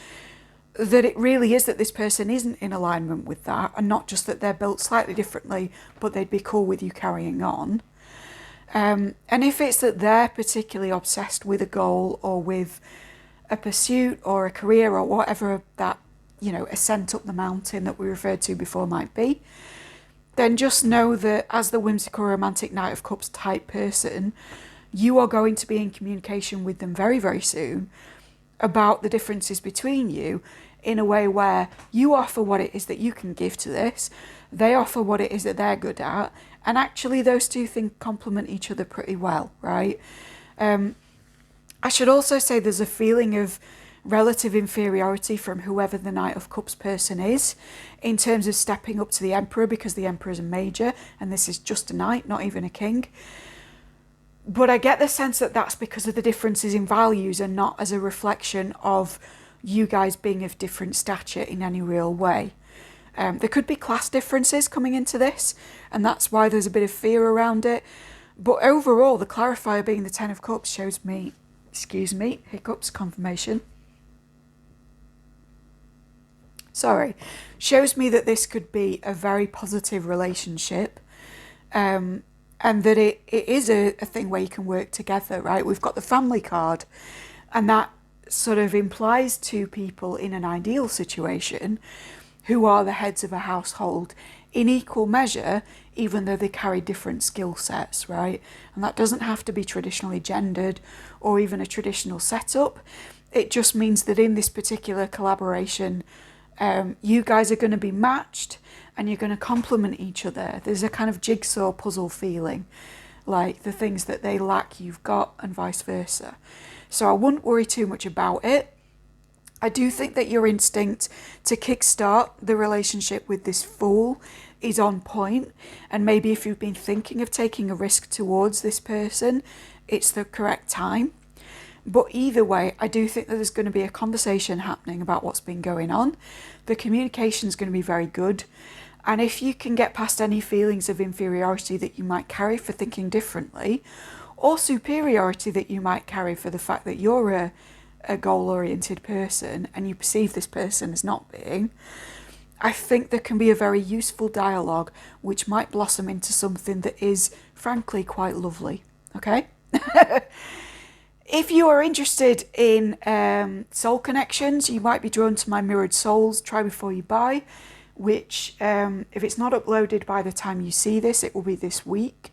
that it really is that this person isn't in alignment with that, and not just that they're built slightly differently, but they'd be cool with you carrying on. And if it's that they're particularly obsessed with a goal or with a pursuit or a career or whatever that, ascent up the mountain that we referred to before might be, then just know that as the whimsical romantic Knight of Cups type person, you are going to be in communication with them very, very soon about the differences between you in a way where you offer what it is that you can give to this, they offer what it is that they're good at, and actually those two things complement each other pretty well, right? I should also say there's a feeling of relative inferiority from whoever the Knight of Cups person is in terms of stepping up to the Emperor, because the Emperor is a major and this is just a knight, not even a king. But I get the sense that that's because of the differences in values and not as a reflection of you guys being of different stature in any real way. There could be class differences coming into this, and that's why there's a bit of fear around it. But overall, the clarifier being the 10 of Cups shows me, hiccups, confirmation. Shows me that this could be a very positive relationship. And that it is a thing where you can work together, right? We've got the family card, and that sort of implies two people in an ideal situation who are the heads of a household in equal measure, even though they carry different skill sets, right? And that doesn't have to be traditionally gendered or even a traditional setup. It just means that in this particular collaboration, you guys are going to be matched and you're going to complement each other. There's a kind of jigsaw puzzle feeling, like the things that they lack you've got, and vice versa. So I wouldn't worry too much about it. I do think that your instinct to kickstart the relationship with this Fool is on point, and maybe if you've been thinking of taking a risk towards this person, it's the correct time. But either way, I do think that there's going to be a conversation happening about what's been going on. The communication is going to be very good. And if you can get past any feelings of inferiority that you might carry for thinking differently, or superiority that you might carry for the fact that you're a goal-oriented person and you perceive this person as not being, I think there can be a very useful dialogue which might blossom into something that is, frankly, quite lovely. Okay? If you are interested in soul connections, you might be drawn to my Mirrored Souls Try Before You Buy, which, if it's not uploaded by the time you see this, it will be this week.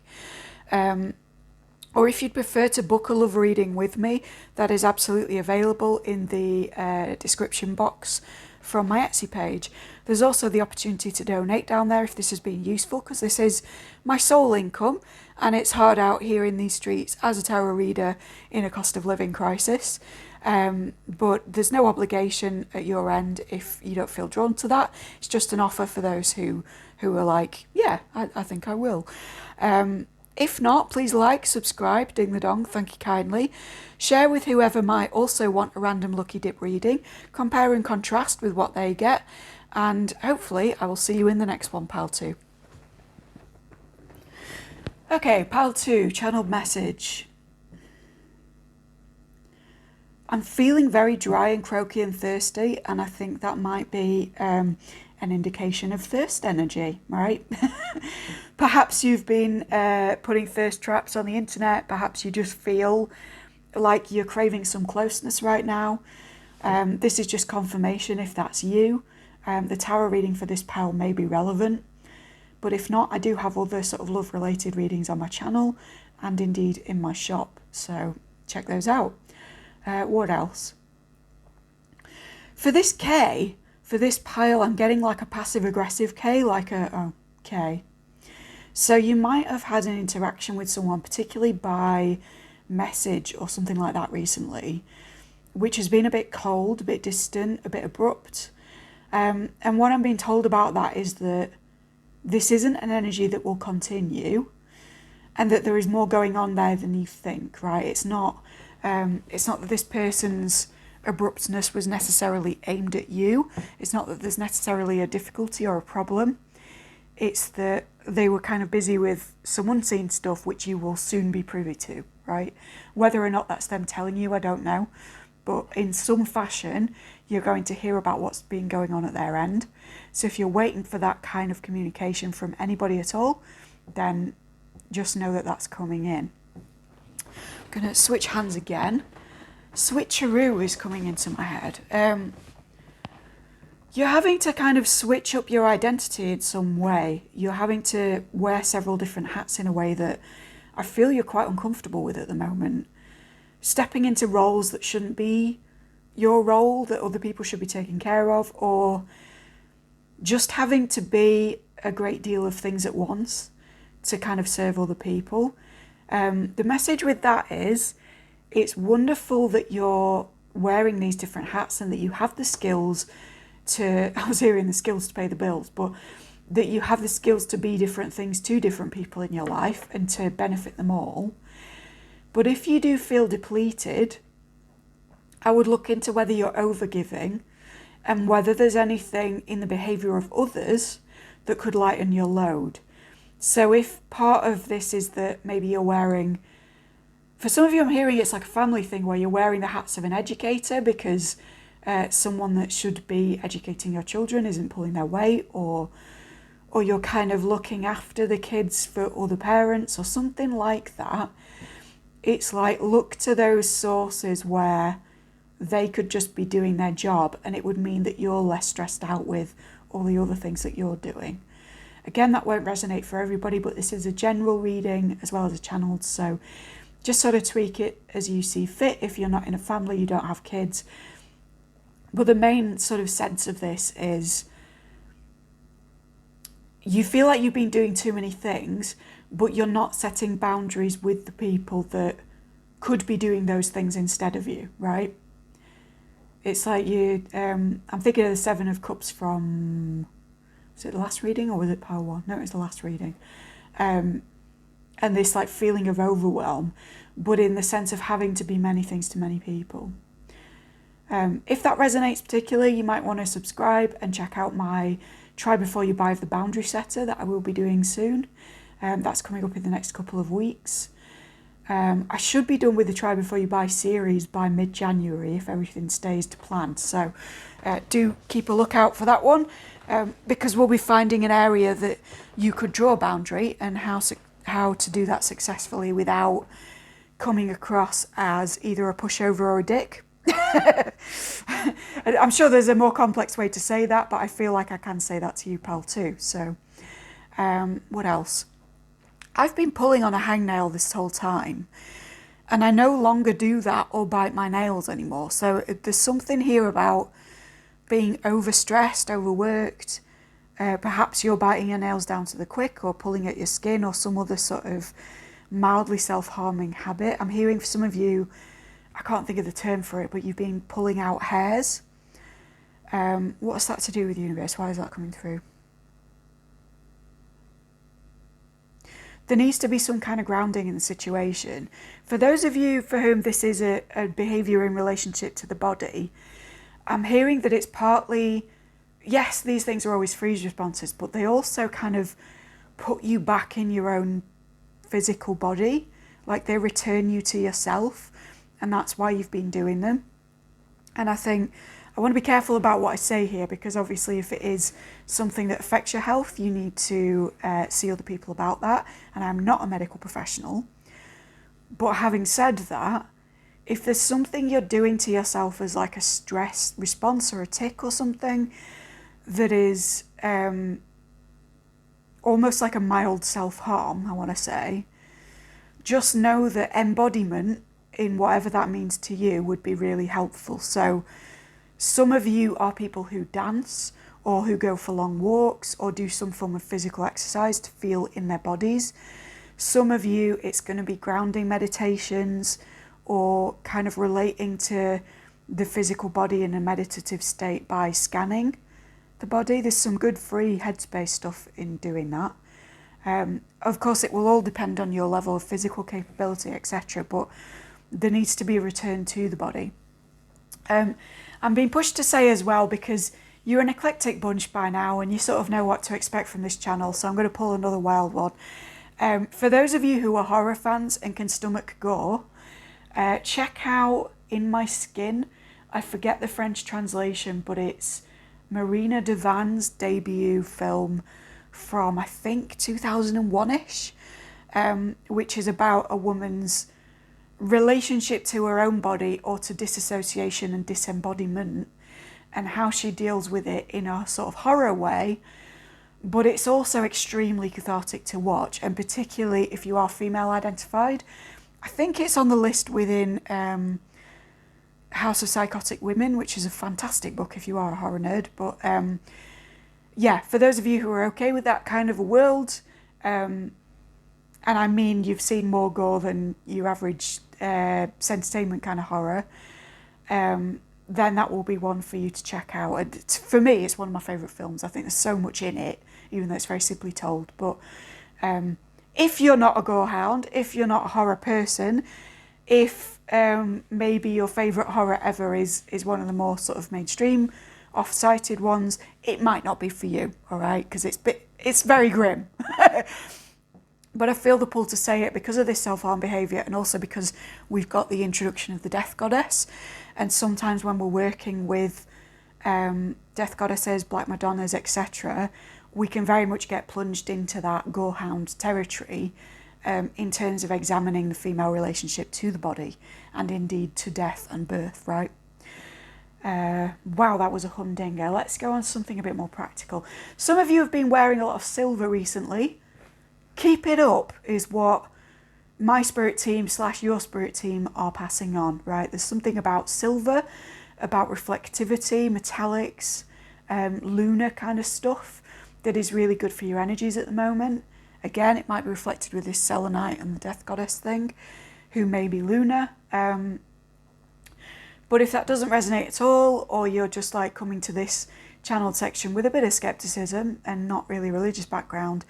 Or if you'd prefer to book a love reading with me, that is absolutely available in the description box from my Etsy page. There's also the opportunity to donate down there if this has been useful, because this is my sole income and it's hard out here in these streets as a tarot reader in a cost of living crisis. But there's no obligation at your end if you don't feel drawn to that. It's just an offer for those who are like, yeah, I think I will. If not, please like, subscribe, ding the dong, thank you kindly. Share with whoever might also want a random lucky dip reading. Compare and contrast with what they get. And hopefully I will see you in the next one, Pile 2. Okay, Pile 2, channeled message. I'm feeling very dry and croaky and thirsty, and I think that might be an indication of thirst energy, right? Perhaps you've been putting thirst traps on the internet. Perhaps you just feel like you're craving some closeness right now. This is just confirmation if that's you. The tarot reading for this pile may be relevant, but if not, I do have other sort of love-related readings on my channel and indeed in my shop, so check those out. What else? For this K, for this pile, I'm getting like a passive-aggressive K, like a K. So you might have had an interaction with someone, particularly by message or something like that recently, which has been a bit cold, a bit distant, a bit abrupt. And what I'm being told about that is that this isn't an energy that will continue. and that there is more going on there than you think, right? It's not that this person's abruptness was necessarily aimed at you. It's not that there's necessarily a difficulty or a problem. It's that they were kind of busy with some unseen stuff which you will soon be privy to, right? Whether or not that's them telling you, I don't know. But in some fashion, you're going to hear about what's been going on at their end. So if you're waiting for that kind of communication from anybody at all, then just know that that's coming in. I'm going to switch hands again. Switcheroo is coming into my head. You're having to kind of switch up your identity in some way. You're having to wear several different hats in a way that I feel you're quite uncomfortable with at the moment. Stepping into roles that shouldn't be your role, that other people should be taking care of, or just having to be a great deal of things at once to kind of serve other people. The message with that is, it's wonderful that you're wearing these different hats and that you have the skills to, I was hearing the skills to pay the bills, but that you have the skills to be different things to different people in your life and to benefit them all. But if you do feel depleted, I would look into whether you're overgiving and whether there's anything in the behaviour of others that could lighten your load. So if part of this is that maybe you're wearing, for some of you I'm hearing it's like a family thing where you're wearing the hats of an educator because someone that should be educating your children isn't pulling their weight, or you're kind of looking after the kids for other parents or something like that. It's like, look to those sources where they could just be doing their job and it would mean that you're less stressed out with all the other things that you're doing. Again, that won't resonate for everybody, but this is a general reading as well as a channeled, so just sort of tweak it as you see fit. If you're not in a family, you don't have kids. But the main sort of sense of this is you feel like you've been doing too many things, but you're not setting boundaries with the people that could be doing those things instead of you, right? It's like you, I'm thinking of the Seven of Cups from, was it the last reading or was it Power One? No, it was the last reading. And this like feeling of overwhelm, but in the sense of having to be many things to many people. If that resonates particularly, you might want to subscribe and check out my Try Before You Buy of the Boundary Setter that I will be doing soon. That's coming up in the next couple of weeks. I should be done with the Try Before You Buy series by mid-January if everything stays to plan. So do keep a lookout for that one, because we'll be finding an area that you could draw a boundary and how to do that successfully without coming across as either a pushover or a dick. I'm sure there's a more complex way to say that, but I feel like I can say that to you, pal, too. So what else? I've been pulling on a hangnail this whole time, and I no longer do that or bite my nails anymore. So there's something here about being overstressed, overworked. Perhaps you're biting your nails down to the quick or pulling at your skin or some other sort of mildly self-harming habit. I'm hearing for some of you, I can't think of the term for it, but you've been pulling out hairs. What's that to do with the universe? Why is that coming through? There needs to be some kind of grounding in the situation. For those of you for whom this is a behaviour in relationship to the body, I'm hearing that it's partly, yes, these things are always freeze responses, but they also kind of put you back in your own physical body, like they return you to yourself, and that's why you've been doing them. And I think I want to be careful about what I say here, because obviously if it is something that affects your health, you need to see other people about that, and I'm not a medical professional. But having said that, if there's something you're doing to yourself as like a stress response or a tic or something that is almost like a mild self-harm, I want to say, just know that embodiment in whatever that means to you would be really helpful. So some of you are people who dance or who go for long walks or do some form of physical exercise to feel in their bodies. Some of you, it's going to be grounding meditations or kind of relating to the physical body in a meditative state by scanning the body. There's some good free headspace stuff in doing that. Of course, it will all depend on your level of physical capability, etc., but there needs to be a return to the body. I'm being pushed to say as well, because you're an eclectic bunch by now and you sort of know what to expect from this channel, so I'm going to pull another wild one. For those of you who are horror fans and can stomach gore, check out In My Skin. I forget the French translation, but it's Marina Devan's debut film from, I think, 2001-ish, which is about a woman's relationship to her own body, or to disassociation and disembodiment, and how she deals with it in a sort of horror way. But it's also extremely cathartic to watch, and particularly if you are female identified. I think it's on the list within House of Psychotic Women, which is a fantastic book if you are a horror nerd. But yeah, for those of you who are okay with that kind of a world, and I mean you've seen more gore than your average entertainment kind of horror, then that will be one for you to check out. And for me, it's one of my favourite films. I think there's so much in it, even though it's very simply told. But if you're not a gorehound, if you're not a horror person, if maybe your favourite horror ever is one of the more sort of mainstream, off-cited ones, it might not be for you, all right? Because it's very grim. But I feel the pull to say it because of this self-harm behaviour, and also because we've got the introduction of the death goddess. And sometimes when we're working with death goddesses, Black Madonnas, etc., we can very much get plunged into that gorehound territory in terms of examining the female relationship to the body, and indeed to death and birth, right? Wow, that was a humdinger. Let's go on to something a bit more practical. Some of you have been wearing a lot of silver recently. Keep it up is what my spirit team / your spirit team are passing on, right? There's something about silver, about reflectivity, metallics, lunar kind of stuff that is really good for your energies at the moment. Again, it might be reflected with this selenite and the death goddess thing, who may be lunar. But if that doesn't resonate at all, or you're just like coming to this channeled section with a bit of skepticism and not really religious background,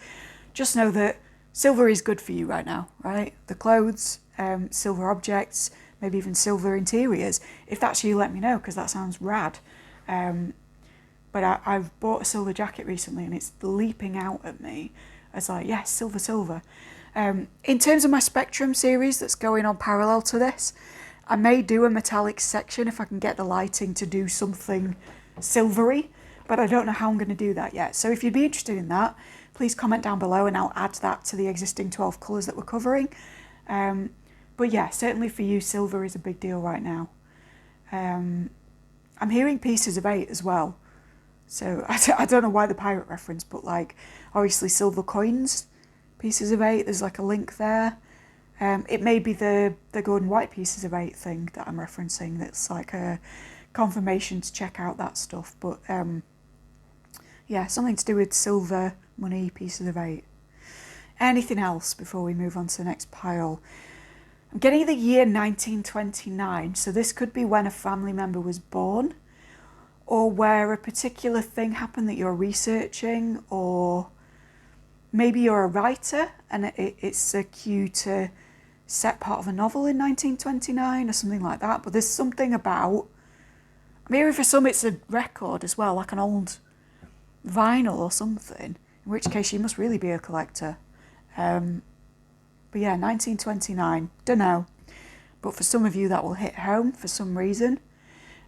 just know that silver is good for you right now, right? The clothes, silver objects, maybe even silver interiors. If that's you, let me know, because that sounds rad. But I've bought a silver jacket recently and it's leaping out at me as like, yes, silver, silver. In terms of my Spectrum series that's going on parallel to this, I may do a metallic section if I can get the lighting to do something silvery, but I don't know how I'm going to do that yet. So if you'd be interested in that, please comment down below and I'll add that to the existing 12 colours that we're covering. But yeah, certainly for you, silver is a big deal right now. I'm hearing pieces of 8 as well. So I don't know why the pirate reference, but like obviously silver coins, pieces of 8, there's like a link there. It may be the gold and white pieces of 8 thing that I'm referencing, that's like a confirmation to check out that stuff. But yeah, something to do with silver, money, pieces of 8. Anything else before we move on to the next pile? I'm getting the year 1929, so this could be when a family member was born, or where a particular thing happened that you're researching, or maybe you're a writer and it's a cue to set part of a novel in 1929 or something like that. But there's something about, maybe for some it's a record as well, like an old vinyl or something, in which case you must really be a collector. But yeah, 1929, don't know. But for some of you that will hit home for some reason.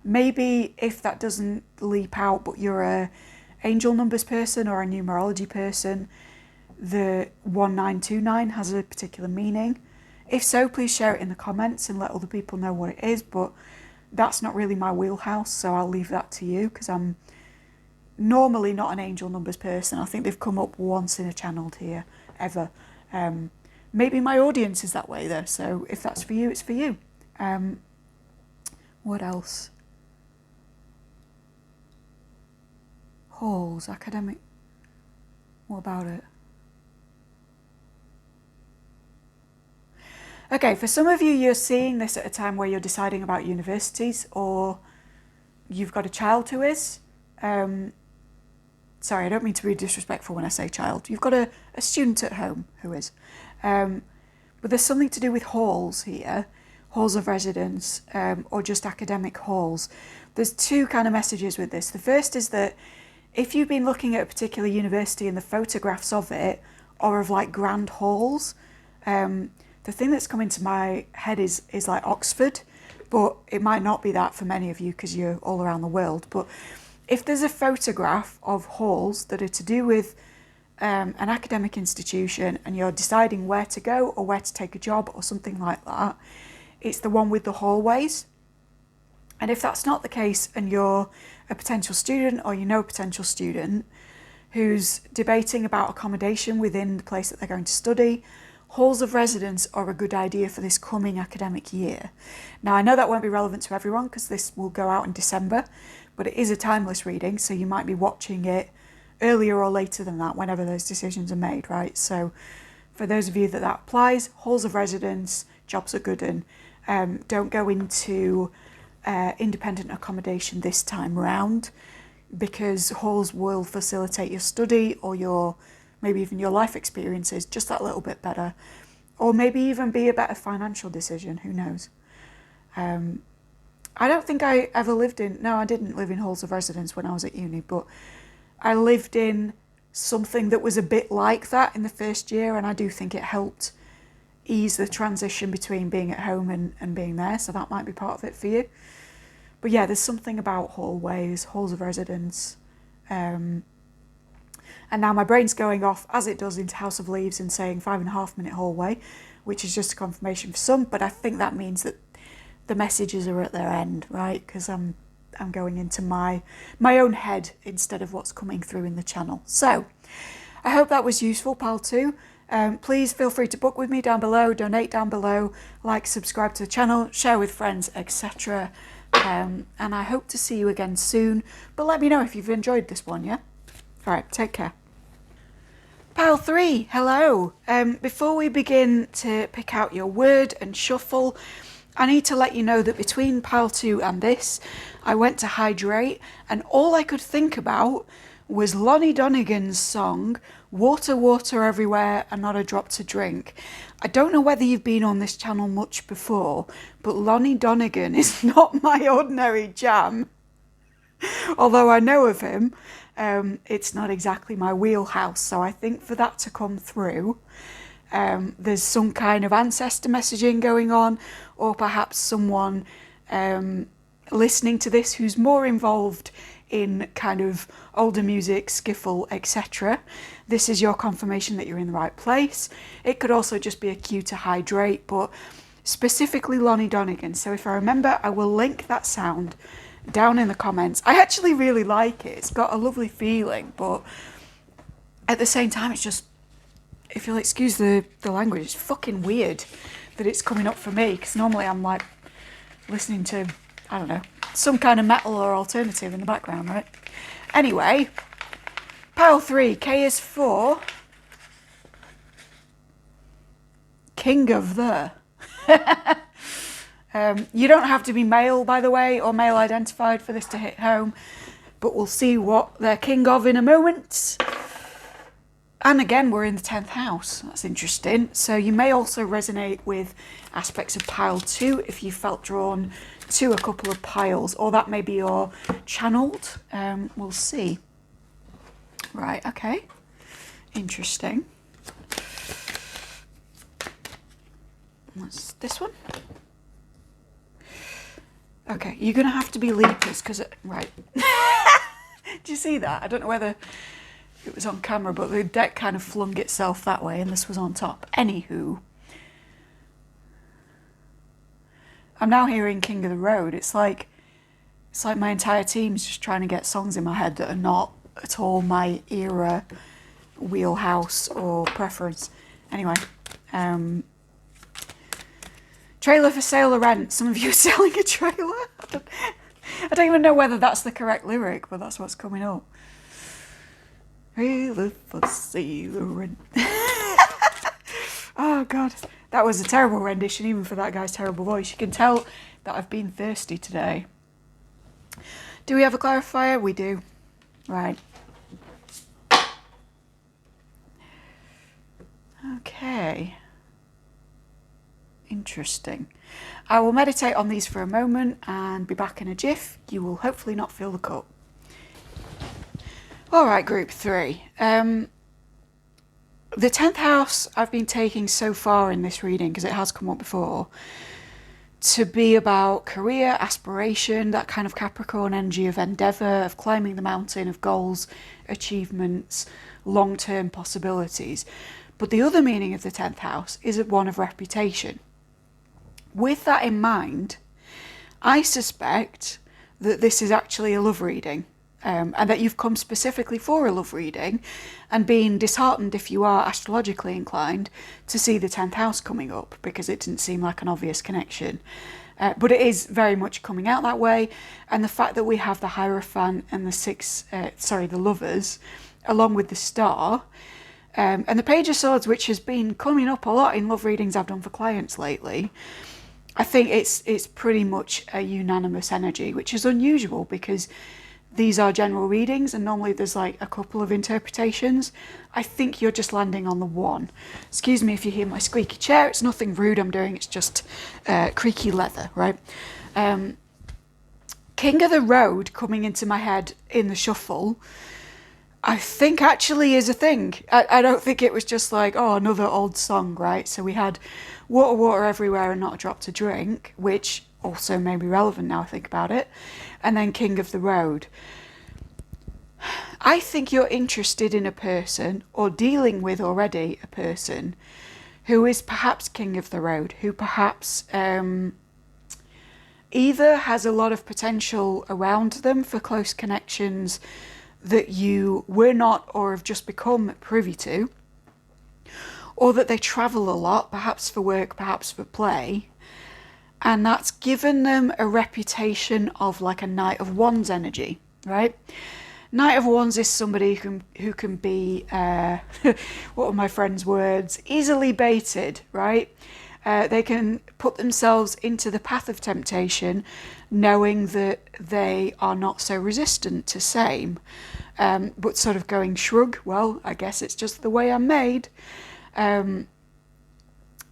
Maybe if that doesn't leap out, but you're a angel numbers person or a numerology person, the 1929 has a particular meaning. If so, please share it in the comments and let other people know what it is, but that's not really my wheelhouse, so I'll leave that to you, because I'm normally not an angel numbers person. I think they've come up once in a channel here, ever. Maybe my audience is that way though, so if that's for you, it's for you. What else? Halls, academic, what about it? Okay, for some of you, you're seeing this at a time where you're deciding about universities, or you've got a child who is. sorry, I don't mean to be disrespectful when I say child. You've got a student at home who is. But there's something to do with halls here, halls of residence, or just academic halls. There's two kind of messages with this. The first is that if you've been looking at a particular university and the photographs of it are of like grand halls, the thing that's come into my head is like Oxford, but it might not be that for many of you because you're all around the world. But if there's a photograph of halls that are to do with an academic institution and you're deciding where to go or where to take a job or something like that, it's the one with the hallways. And if that's not the case and you're a potential student or you know a potential student who's debating about accommodation within the place that they're going to study, halls of residence are a good idea for this coming academic year. Now, I know that won't be relevant to everyone because this will go out in December, but it is a timeless reading, so you might be watching it earlier or later than that, whenever those decisions are made, right? So for those of you that applies, halls of residence, jobs are good, and don't go into independent accommodation this time round, because halls will facilitate your study or your maybe even your life experiences just that little bit better, or maybe even be a better financial decision, who knows. I don't think I ever lived in, no, I didn't live in halls of residence when I was at uni, but I lived in something that was a bit like that in the first year, and I do think it helped ease the transition between being at home and being there, so that might be part of it for you. But yeah, there's something about hallways, halls of residence, and now my brain's going off, as it does, into House of Leaves and saying 5.5 minute hallway, which is just a confirmation for some, but I think that means that the messages are at their end, right? Because I'm going into my own head instead of what's coming through in the channel. So I hope that was useful, pal 2. Please feel free to book with me down below, donate down below, like, subscribe to the channel, share with friends, etc. And I hope to see you again soon, but let me know if you've enjoyed this one, yeah? All right, take care. Pile 3, hello. Before we begin to pick out your word and shuffle, I need to let you know that between pile 2 and this, I went to hydrate, and all I could think about was Lonnie Donegan's song, Water, Water Everywhere and Not a Drop to Drink. I don't know whether you've been on this channel much before, but Lonnie Donegan is not my ordinary jam. Although I know of him, it's not exactly my wheelhouse, so I think for that to come through, there's some kind of ancestor messaging going on, or perhaps someone listening to this who's more involved in kind of older music, skiffle, etc. This is your confirmation that you're in the right place. It could also just be a cue to hydrate, but specifically Lonnie Donegan. So if I remember, I will link that sound down in the comments. I actually really like it. It's got a lovely feeling, but at the same time, it's just, if you'll excuse the language, it's fucking weird that it's coming up for me, because normally I'm like listening to, I don't know, some kind of metal or alternative in the background, right? Anyway, pile 3, K is for King of the. You don't have to be male, by the way, or male identified for this to hit home, but we'll see what they're king of in a moment. And again, we're in the 10th house. That's interesting. So you may also resonate with aspects of pile 2 if you felt drawn to a couple of piles, or that may be your channeled. We'll see. Right, okay. Interesting. What's this one? Okay, you're going to have to be leapers, because, right. Did you see that? I don't know whether it was on camera, but the deck kind of flung itself that way, and this was on top. Anywho. I'm now hearing King of the Road. It's like my entire team's just trying to get songs in my head that are not at all my era, wheelhouse, or preference. Anyway, trailer for sale or rent. Some of you are selling a trailer. I don't even know whether that's the correct lyric, but that's what's coming up. Trailer for sale or rent. Oh God, that was a terrible rendition, even for that guy's terrible voice. You can tell that I've been thirsty today. Do we have a clarifier? We do. Right. Okay. Interesting. I will meditate on these for a moment and be back in a jiff. You will hopefully not feel the cut. All right, group 3. The 10th house I've been taking so far in this reading, because it has come up before, to be about career, aspiration, that kind of Capricorn energy of endeavour, of climbing the mountain, of goals, achievements, long-term possibilities. But the other meaning of the 10th house is one of reputation. With that in mind, I suspect that this is actually a love reading, and that you've come specifically for a love reading and been disheartened if you are astrologically inclined to see the 10th house coming up, because it didn't seem like an obvious connection. But it is very much coming out that way, and the fact that we have the Hierophant and the Lovers, along with the Star, and the Page of Swords, which has been coming up a lot in love readings I've done for clients lately. I think it's pretty much a unanimous energy, which is unusual because these are general readings and normally there's like a couple of interpretations. I think you're just landing on the one. Excuse me if you hear my squeaky chair. It's nothing rude I'm doing. It's just creaky leather, right? King of the Road coming into my head in the shuffle, I think actually is a thing. I don't think it was just like, oh, another old song, right? So we had water everywhere and not a drop to drink, which also may be relevant now I think about it. And then King of the Road. I think you're interested in a person, or dealing with already a person, who is perhaps King of the Road, who perhaps either has a lot of potential around them for close connections that you were not or have just become privy to, or that they travel a lot, perhaps for work, perhaps for play, and that's given them a reputation of like a Knight of Wands energy, right? Knight of Wands is somebody who can be, what are my friend's words, easily baited, right? They can put themselves into the path of temptation knowing that they are not so resistant to same, but sort of going shrug, well, I guess it's just the way I'm made. And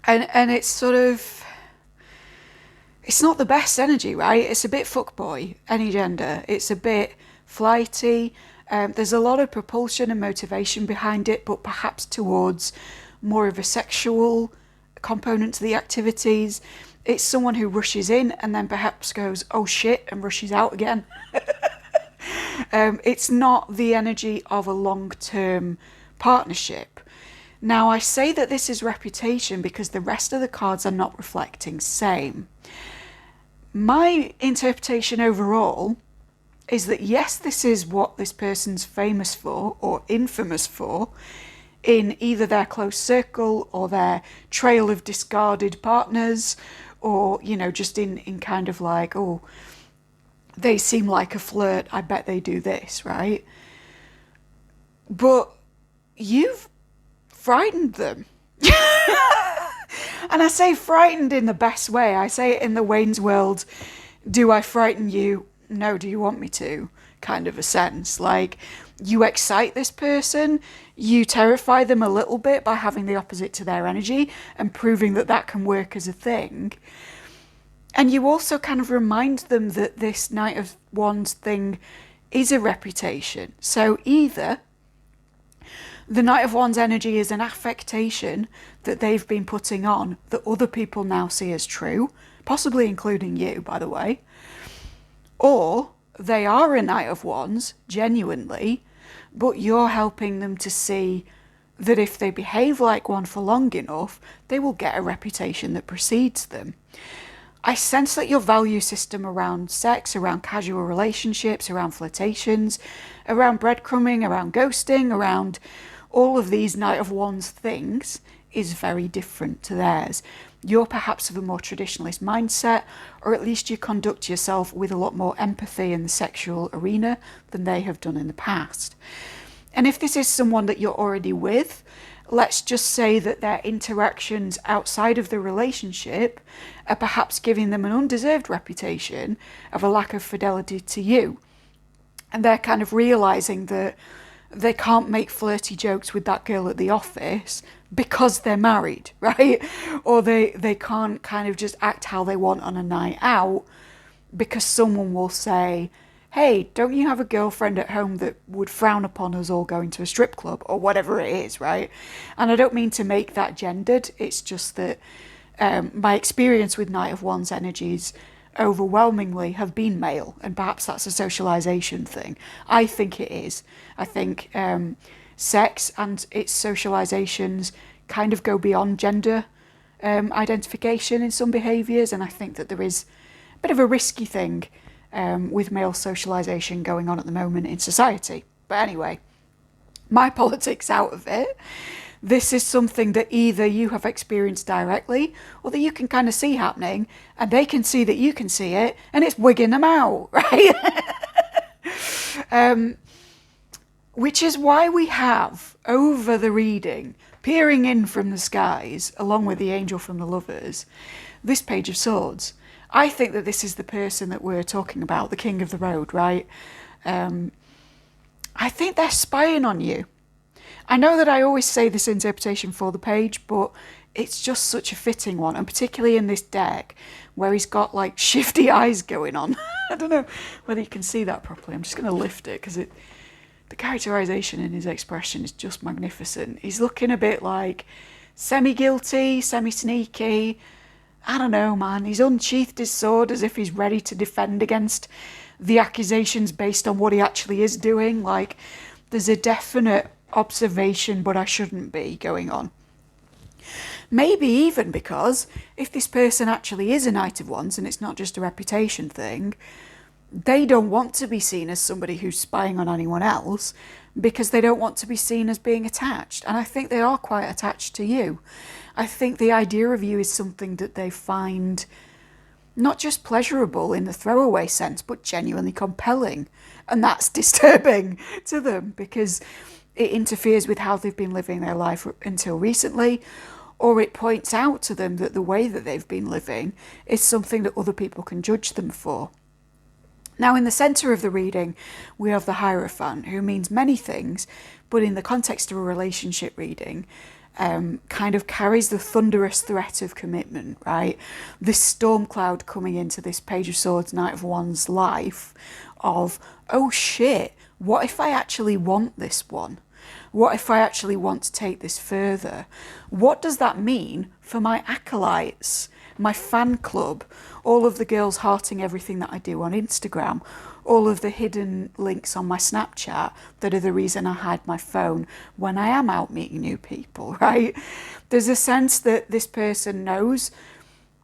it's sort of, it's not the best energy, right? It's a bit fuckboy, any gender. It's a bit flighty. There's a lot of propulsion and motivation behind it, but perhaps towards more of a sexual component to the activities. It's someone who rushes in and then perhaps goes, oh shit, and rushes out again. It's not the energy of a long-term partnership. Now, I say that this is reputation because the rest of the cards are not reflecting same. My interpretation overall is that yes, this is what this person's famous for or infamous for in either their close circle or their trail of discarded partners, or, you know, just in kind of like, oh, they seem like a flirt, I bet they do this, right? But you've frightened them. And I say frightened in the best way. I say it in the Wayne's World, do I frighten you? No, do you want me to? Kind of a sense. Like, you excite this person, you terrify them a little bit by having the opposite to their energy and proving that that can work as a thing. And you also kind of remind them that this Knight of Wands thing is a reputation. So either the Knight of Wands energy is an affectation that they've been putting on that other people now see as true, possibly including you, by the way, or they are a Knight of Wands, genuinely, but you're helping them to see that if they behave like one for long enough, they will get a reputation that precedes them. I sense that your value system around sex, around casual relationships, around flirtations, around breadcrumbing, around ghosting, around all of these Knight of Wands things is very different to theirs. You're perhaps of a more traditionalist mindset, or at least you conduct yourself with a lot more empathy in the sexual arena than they have done in the past. And if this is someone that you're already with, let's just say that their interactions outside of the relationship are perhaps giving them an undeserved reputation of a lack of fidelity to you. And they're kind of realizing that they can't make flirty jokes with that girl at the office because they're married, right? Or they can't kind of just act how they want on a night out because someone will say, hey, don't you have a girlfriend at home that would frown upon us all going to a strip club, or whatever it is, right? And I don't mean to make that gendered. It's just that my experience with Knight of Wands energies overwhelmingly have been male, and perhaps that's a socialization thing. I think it is. I think sex and its socializations kind of go beyond gender identification in some behaviours, and I think that there is a bit of a risky thing with male socialization going on at the moment in society. But anyway, my politics out of it. This is something that either you have experienced directly or that you can kind of see happening, and they can see that you can see it, and it's wigging them out, right? Which is why we have, over the reading, peering in from the skies, along with the angel from the lovers, this Page of Swords. I think that this is the person that we're talking about, the King of the Road, right? I think they're spying on you. I know that I always say this interpretation for the page, but it's just such a fitting one, and particularly in this deck where he's got like shifty eyes going on. I don't know whether you can see that properly. I'm just going to lift it because the characterization in his expression is just magnificent. He's looking a bit like semi-guilty, semi-sneaky. I don't know, man. He's unsheathed his sword as if he's ready to defend against the accusations based on what he actually is doing. Like, there's a definite observation, but I shouldn't be going on. Maybe even because if this person actually is a Knight of Wands and it's not just a reputation thing, they don't want to be seen as somebody who's spying on anyone else because they don't want to be seen as being attached. And I think they are quite attached to you. I think the idea of you is something that they find not just pleasurable in the throwaway sense, but genuinely compelling. And that's disturbing to them because it interferes with how they've been living their life until recently, or it points out to them that the way that they've been living is something that other people can judge them for. Now, in the centre of the reading, we have the Hierophant, who means many things, but in the context of a relationship reading, kind of carries the thunderous threat of commitment, right? This storm cloud coming into this Page of Swords, Knight of Wands life of, oh shit, what if I actually want this one? What if I actually want to take this further? What does that mean for my acolytes, my fan club, all of the girls hearting everything that I do on Instagram, all of the hidden links on my Snapchat that are the reason I hide my phone when I am out meeting new people, right? There's a sense that this person knows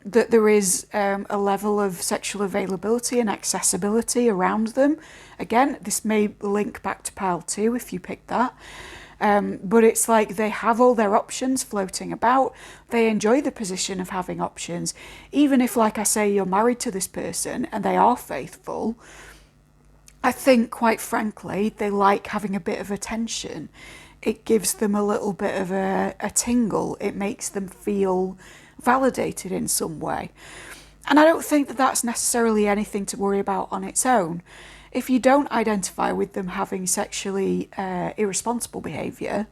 that there is a level of sexual availability and accessibility around them. Again, this may link back to pile 2 if you pick that. But it's like they have all their options floating about. They enjoy the position of having options. Even if, like I say, you're married to this person and they are faithful, I think, quite frankly, they like having a bit of attention. It gives them a little bit of a tingle. It makes them feel validated in some way. And I don't think that that's necessarily anything to worry about on its own. If you don't identify with them having sexually irresponsible behaviour,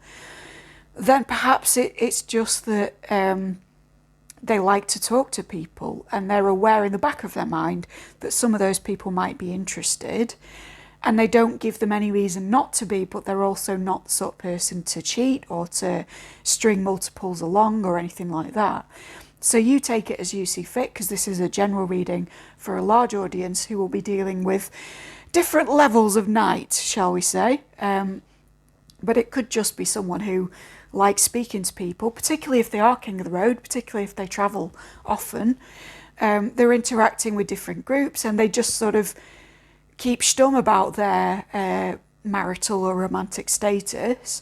then perhaps it's just that they like to talk to people and they're aware in the back of their mind that some of those people might be interested, and they don't give them any reason not to be, but they're also not the sort of person to cheat or to string multiples along or anything like that. So you take it as you see fit, because this is a general reading for a large audience who will be dealing with different levels of night, shall we say. But it could just be someone who likes speaking to people, particularly if they are king of the road, particularly if they travel often. They're interacting with different groups and they just sort of keep stum about their marital or romantic status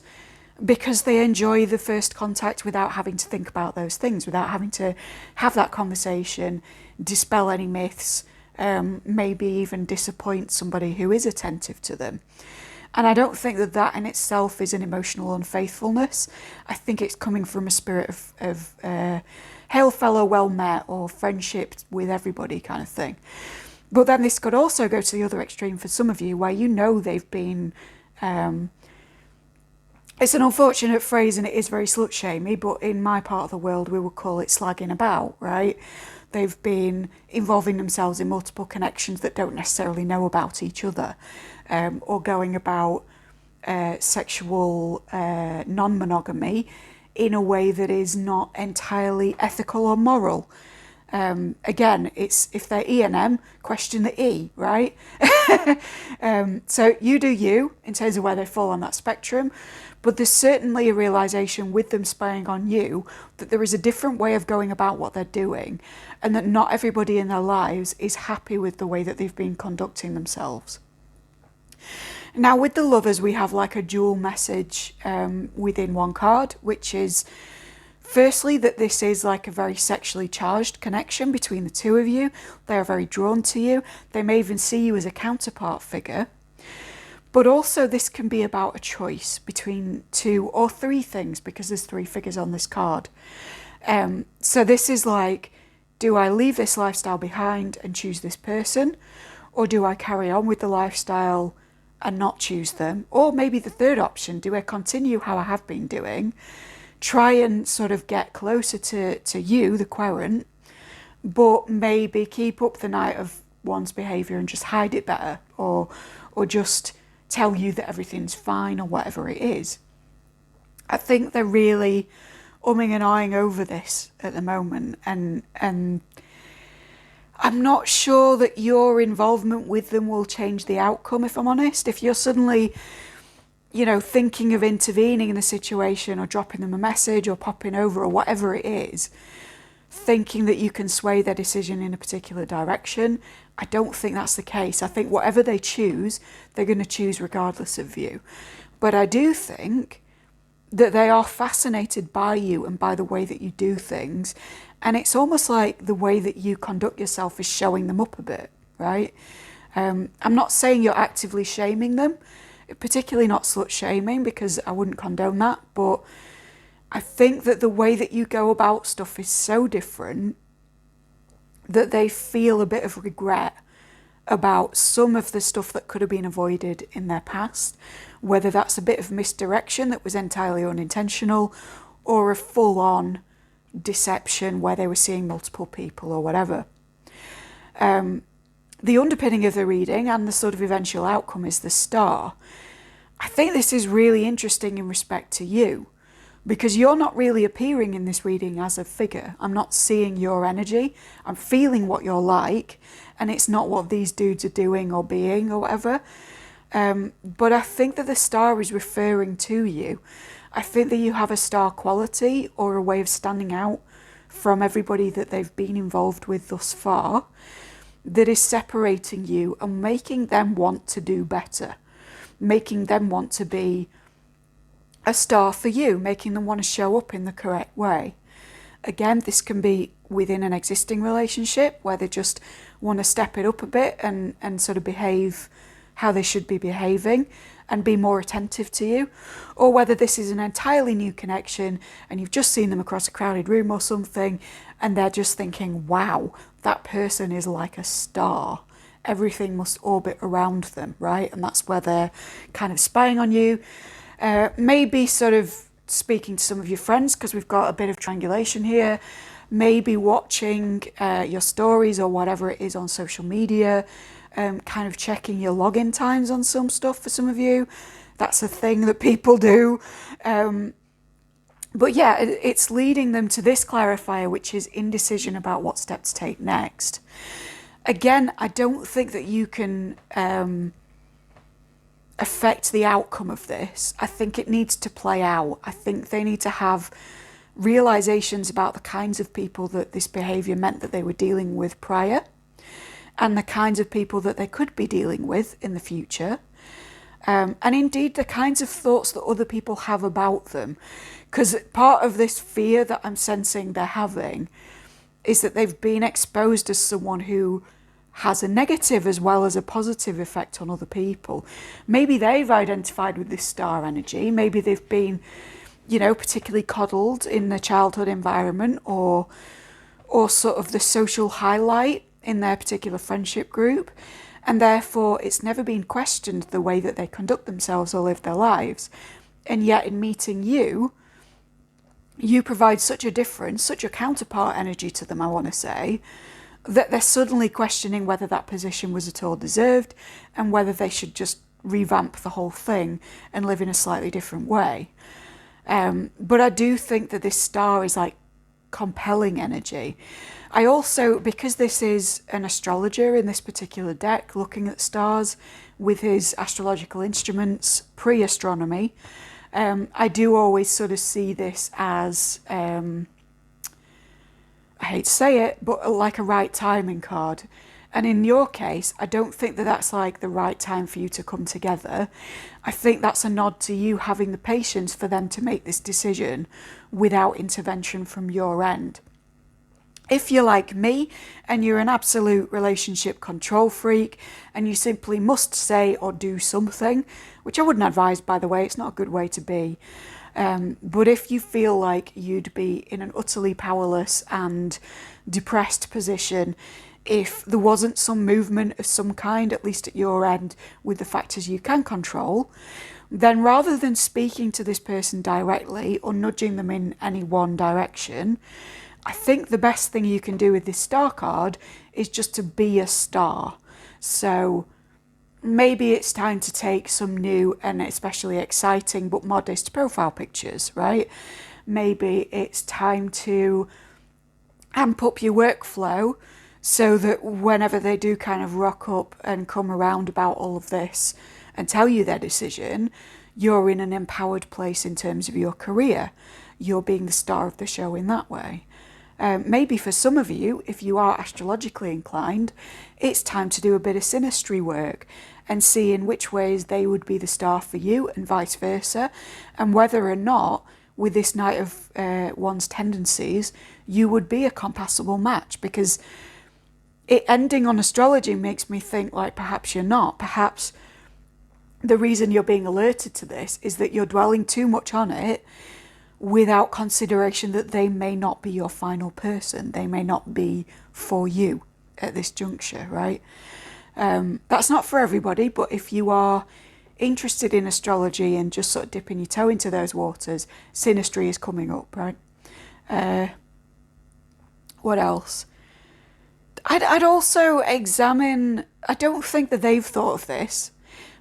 because they enjoy the first contact without having to think about those things, without having to have that conversation, dispel any myths, maybe even disappoint somebody who is attentive to them. And I don't think that that in itself is an emotional unfaithfulness. I think it's coming from a spirit of hail fellow, well met, or friendship with everybody kind of thing. But then this could also go to the other extreme for some of you, where you know they've been It's an unfortunate phrase and it is very slut-shamey, but in my part of the world we would call it slagging about, right? They've been involving themselves in multiple connections that don't necessarily know about each other, or going about sexual non-monogamy in a way that is not entirely ethical or moral. Again, it's if they're E&M, question the E, right? So you do you in terms of where they fall on that spectrum, but there's certainly a realization with them spying on you that there is a different way of going about what they're doing, and that not everybody in their lives is happy with the way that they've been conducting themselves. Now with the lovers, we have like a dual message within one card, which is firstly that this is like a very sexually charged connection between the two of you. They are very drawn to you. They may even see you as a counterpart figure. But also this can be about a choice between 2 or 3 things, because there's 3 figures on this card. So this is like, do I leave this lifestyle behind and choose this person? Or do I carry on with the lifestyle and not choose them? Or maybe the third option, do I continue how I have been doing, try and sort of get closer to you, the querent, but maybe keep up the night of one's behaviour and just hide it better, or just tell you that everything's fine, or whatever it is. I think they're really umming and ahhing over this at the moment, and I'm not sure that your involvement with them will change the outcome, if I'm honest. If you're suddenly, you know, thinking of intervening in the situation, or dropping them a message, or popping over, or whatever it is, thinking that you can sway their decision in a particular direction, I don't think that's the case. I think whatever they choose, they're going to choose regardless of you. But I do think that they are fascinated by you and by the way that you do things. And it's almost like the way that you conduct yourself is showing them up a bit, right? I'm not saying you're actively shaming them, particularly not slut shaming, because I wouldn't condone that. But I think that the way that you go about stuff is so different that they feel a bit of regret about some of the stuff that could have been avoided in their past, whether that's a bit of misdirection that was entirely unintentional, or a full-on deception where they were seeing multiple people or whatever. The underpinning of the reading and the sort of eventual outcome is the Star. I think this is really interesting in respect to you, because you're not really appearing in this reading as a figure. I'm not seeing your energy. I'm feeling what you're like, and it's not what these dudes are doing or being or whatever. But I think that the Star is referring to you. I think that you have a star quality, or a way of standing out from everybody that they've been involved with thus far, that is separating you and making them want to do better, making them want to be a star for you, making them want to show up in the correct way. Again, this can be within an existing relationship where they just want to step it up a bit and sort of behave how they should be behaving and be more attentive to you, or whether this is an entirely new connection and you've just seen them across a crowded room or something and they're just thinking, wow, that person is like a star. Everything must orbit around them, right? And that's where they're kind of spying on you. Maybe sort of speaking to some of your friends, because we've got a bit of triangulation here. Maybe watching your stories or whatever it is on social media, kind of checking your login times on some stuff for some of you. That's a thing that people do. But yeah, it's leading them to this clarifier, which is indecision about what step to take next. Again, I don't think that you can affect the outcome of this. I think it needs to play out. I think they need to have realizations about the kinds of people that this behavior meant that they were dealing with prior, and the kinds of people that they could be dealing with in the future, and indeed the kinds of thoughts that other people have about them. Because part of this fear that I'm sensing they're having is that they've been exposed as someone who has a negative as well as a positive effect on other people. Maybe they've identified with this star energy. Maybe they've been, you know, particularly coddled in the childhood environment, or sort of the social highlight in their particular friendship group. And therefore it's never been questioned the way that they conduct themselves or live their lives. And yet in meeting you, you provide such a difference, such a counterpart energy to them, I want to say, that they're suddenly questioning whether that position was at all deserved and whether they should just revamp the whole thing and live in a slightly different way. But I do think that this star is like compelling energy. I also, because this is an astrologer in this particular deck looking at stars with his astrological instruments pre-astronomy, I do always sort of see this as, I hate to say it, but like a right timing card. And in your case, I don't think that that's like the right time for you to come together. I think that's a nod to you having the patience for them to make this decision without intervention from your end. If you're like me and you're an absolute relationship control freak and you simply must say or do something, which I wouldn't advise, by the way, it's not a good way to be. But if you feel like you'd be in an utterly powerless and depressed position if there wasn't some movement of some kind, at least at your end, with the factors you can control, then rather than speaking to this person directly or nudging them in any one direction, I think the best thing you can do with this star card is just to be a star. So maybe it's time to take some new and especially exciting but modest profile pictures, right? Maybe it's time to amp up your workflow so that whenever they do kind of rock up and come around about all of this and tell you their decision, you're in an empowered place in terms of your career. You're being the star of the show in that way. Maybe for some of you, if you are astrologically inclined, it's time to do a bit of synastry work and see in which ways they would be the star for you and vice versa, and whether or not with this Knight of Wands tendencies, you would be a compatible match, because it ending on astrology makes me think like perhaps you're not. Perhaps the reason you're being alerted to this is that you're dwelling too much on it without consideration that they may not be your final person. They may not be for you at this juncture, right? That's not for everybody, but if you are interested in astrology and just sort of dipping your toe into those waters, synastry is coming up, right? What else? I'd also examine, I don't think that they've thought of this,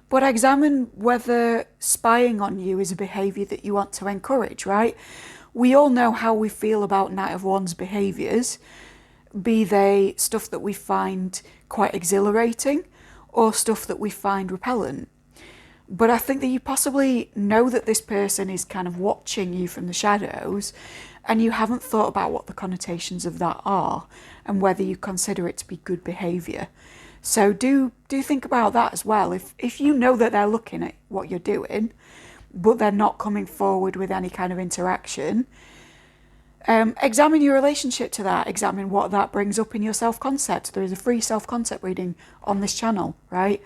but examine whether spying on you is a behaviour that you want to encourage, right? We all know how we feel about Knight of Wands behaviours, be they stuff that we find quite exhilarating or stuff that we find repellent. But I think that you possibly know that this person is kind of watching you from the shadows and you haven't thought about what the connotations of that are and whether you consider it to be good behaviour. So do think about that as well. If you know that they're looking at what you're doing, but they're not coming forward with any kind of interaction, examine your relationship to that. Examine what that brings up in your self-concept. There is a free self-concept reading on this channel, right?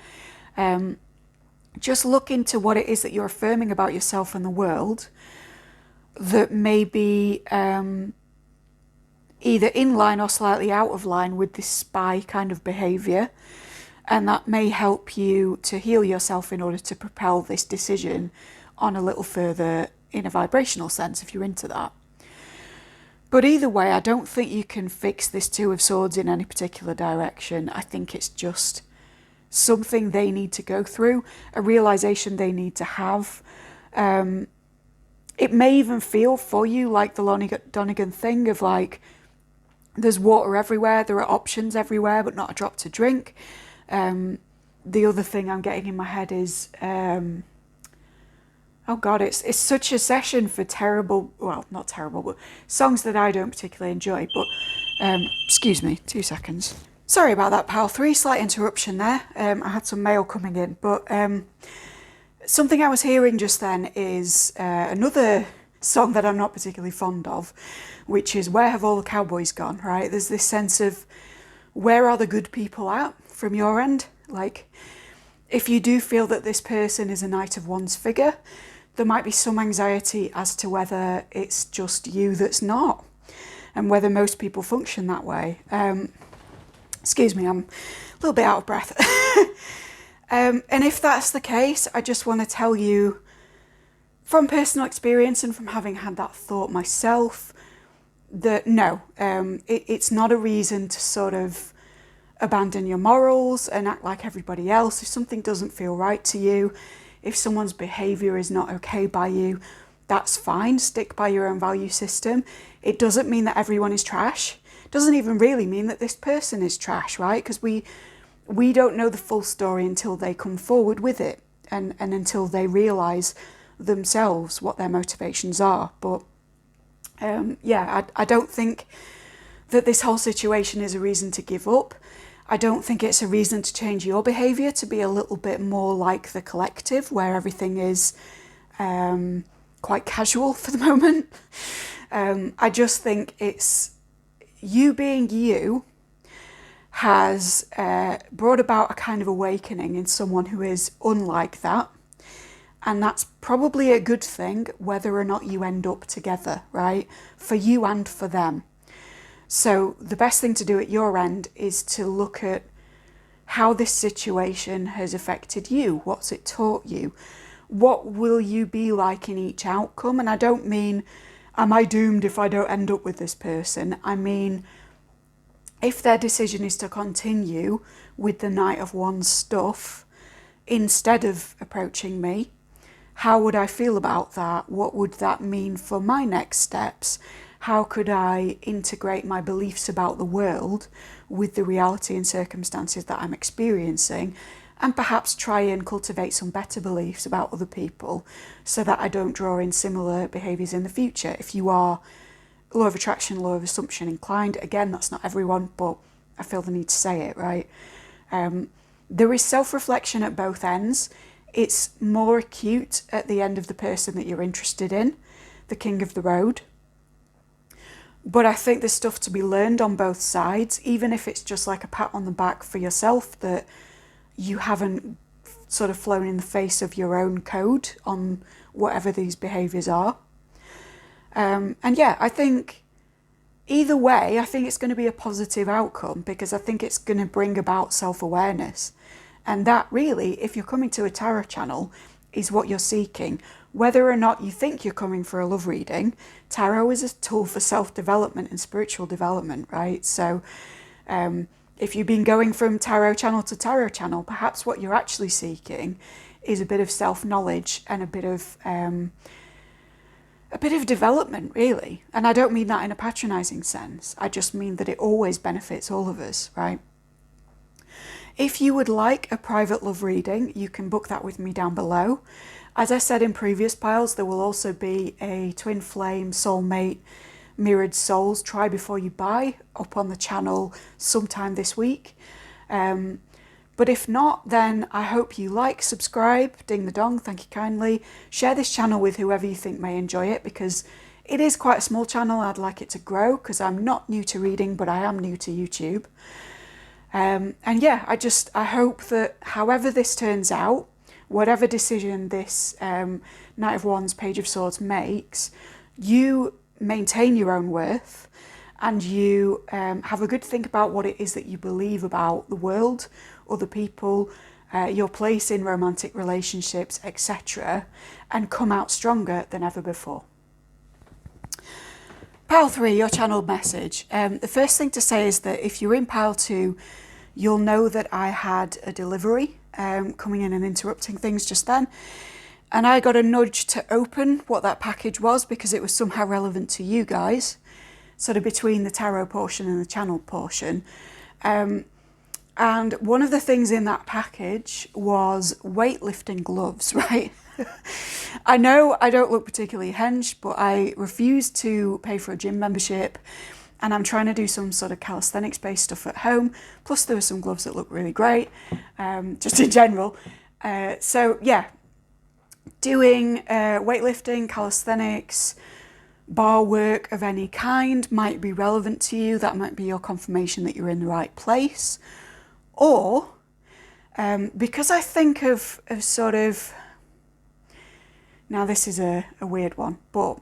Just look into what it is that you're affirming about yourself and the world that may be either in line or slightly out of line with this spy kind of behaviour, and that may help you to heal yourself in order to propel this decision on a little further in a vibrational sense if you're into that. But either way, I don't think you can fix this Two of Swords in any particular direction. I think it's just something they need to go through, a realisation they need to have. It may even feel for you like the Lonnie Donegan thing of like, there's water everywhere, there are options everywhere, but not a drop to drink. The other thing I'm getting in my head is, oh God, it's such a session for terrible, well, not terrible, but songs that I don't particularly enjoy. But, excuse me, 2 seconds. Sorry about that, pal. 3, slight interruption there. I had some mail coming in, but something I was hearing just then is another song that I'm not particularly fond of, which is Where Have All the Cowboys Gone, right? There's this sense of where are the good people at from your end? Like, if you do feel that this person is a Knight of Wands figure, there might be some anxiety as to whether it's just you that's not, and whether most people function that way. Excuse me, I'm a little bit out of breath. And if that's the case, I just want to tell you from personal experience and from having had that thought myself, that no, it's not a reason to sort of abandon your morals and act like everybody else. If something doesn't feel right to you, if someone's behaviour is not okay by you, that's fine. Stick by your own value system. It doesn't mean that everyone is trash. It doesn't even really mean that this person is trash, right? Because we don't know the full story until they come forward with it, and until they realise themselves what their motivations are. But yeah, I don't think that this whole situation is a reason to give up. I don't think it's a reason to change your behaviour to be a little bit more like the collective, where everything is quite casual for the moment. I just think it's you being you has brought about a kind of awakening in someone who is unlike that. And that's probably a good thing, whether or not you end up together, right? For you and for them. So the best thing to do at your end is to look at how this situation has affected you. What's it taught you? What will you be like in each outcome? And I don't mean, am I doomed if I don't end up with this person? I mean, if their decision is to continue with the Knight of Wands stuff instead of approaching me, how would I feel about that? What would that mean for my next steps? How could I integrate my beliefs about the world with the reality and circumstances that I'm experiencing, and perhaps try and cultivate some better beliefs about other people so that I don't draw in similar behaviours in the future? If you are law of attraction, law of assumption inclined, again, that's not everyone, but I feel the need to say it, right? There is self-reflection at both ends. It's more acute at the end of the person that you're interested in, the king of the road. But I think there's stuff to be learned on both sides, even if it's just like a pat on the back for yourself that you haven't sort of flown in the face of your own code on whatever these behaviours are. And yeah, I think either way, I think it's going to be a positive outcome, because I think it's going to bring about self-awareness. And that really, if you're coming to a tarot channel, is what you're seeking. Whether or not you think you're coming for a love reading, tarot is a tool for self-development and spiritual development, right? So if you've been going from tarot channel to tarot channel, perhaps what you're actually seeking is a bit of self-knowledge and a bit of development, really. And I don't mean that in a patronising sense. I just mean that it always benefits all of us, right? If you would like a private love reading, you can book that with me down below. As I said in previous piles, there will also be a twin flame soulmate mirrored souls try before you buy up on the channel sometime this week. But if not, then I hope you like, subscribe, ding the dong, thank you kindly. Share this channel with whoever you think may enjoy it, because it is quite a small channel. I'd like it to grow, because I'm not new to reading, but I am new to YouTube. And yeah, I hope that however this turns out, whatever decision this Knight of Wands, Page of Swords makes, you maintain your own worth, and you have a good think about what it is that you believe about the world, other people, your place in romantic relationships, etc., and come out stronger than ever before. Pile 3, your channeled message. The first thing to say is that if you're in Pile 2, you'll know that I had a delivery coming in and interrupting things just then. And I got a nudge to open what that package was, because it was somehow relevant to you guys, sort of between the tarot portion and the channel portion. And one of the things in that package was weightlifting gloves, right? I know I don't look particularly hench, but I refused to pay for a gym membership, and I'm trying to do some sort of calisthenics-based stuff at home. Plus there were some gloves that look really great, just in general. So yeah, doing weightlifting, calisthenics, bar work of any kind might be relevant to you. That might be your confirmation that you're in the right place. Or, because I think of sort of, now this is a weird one, but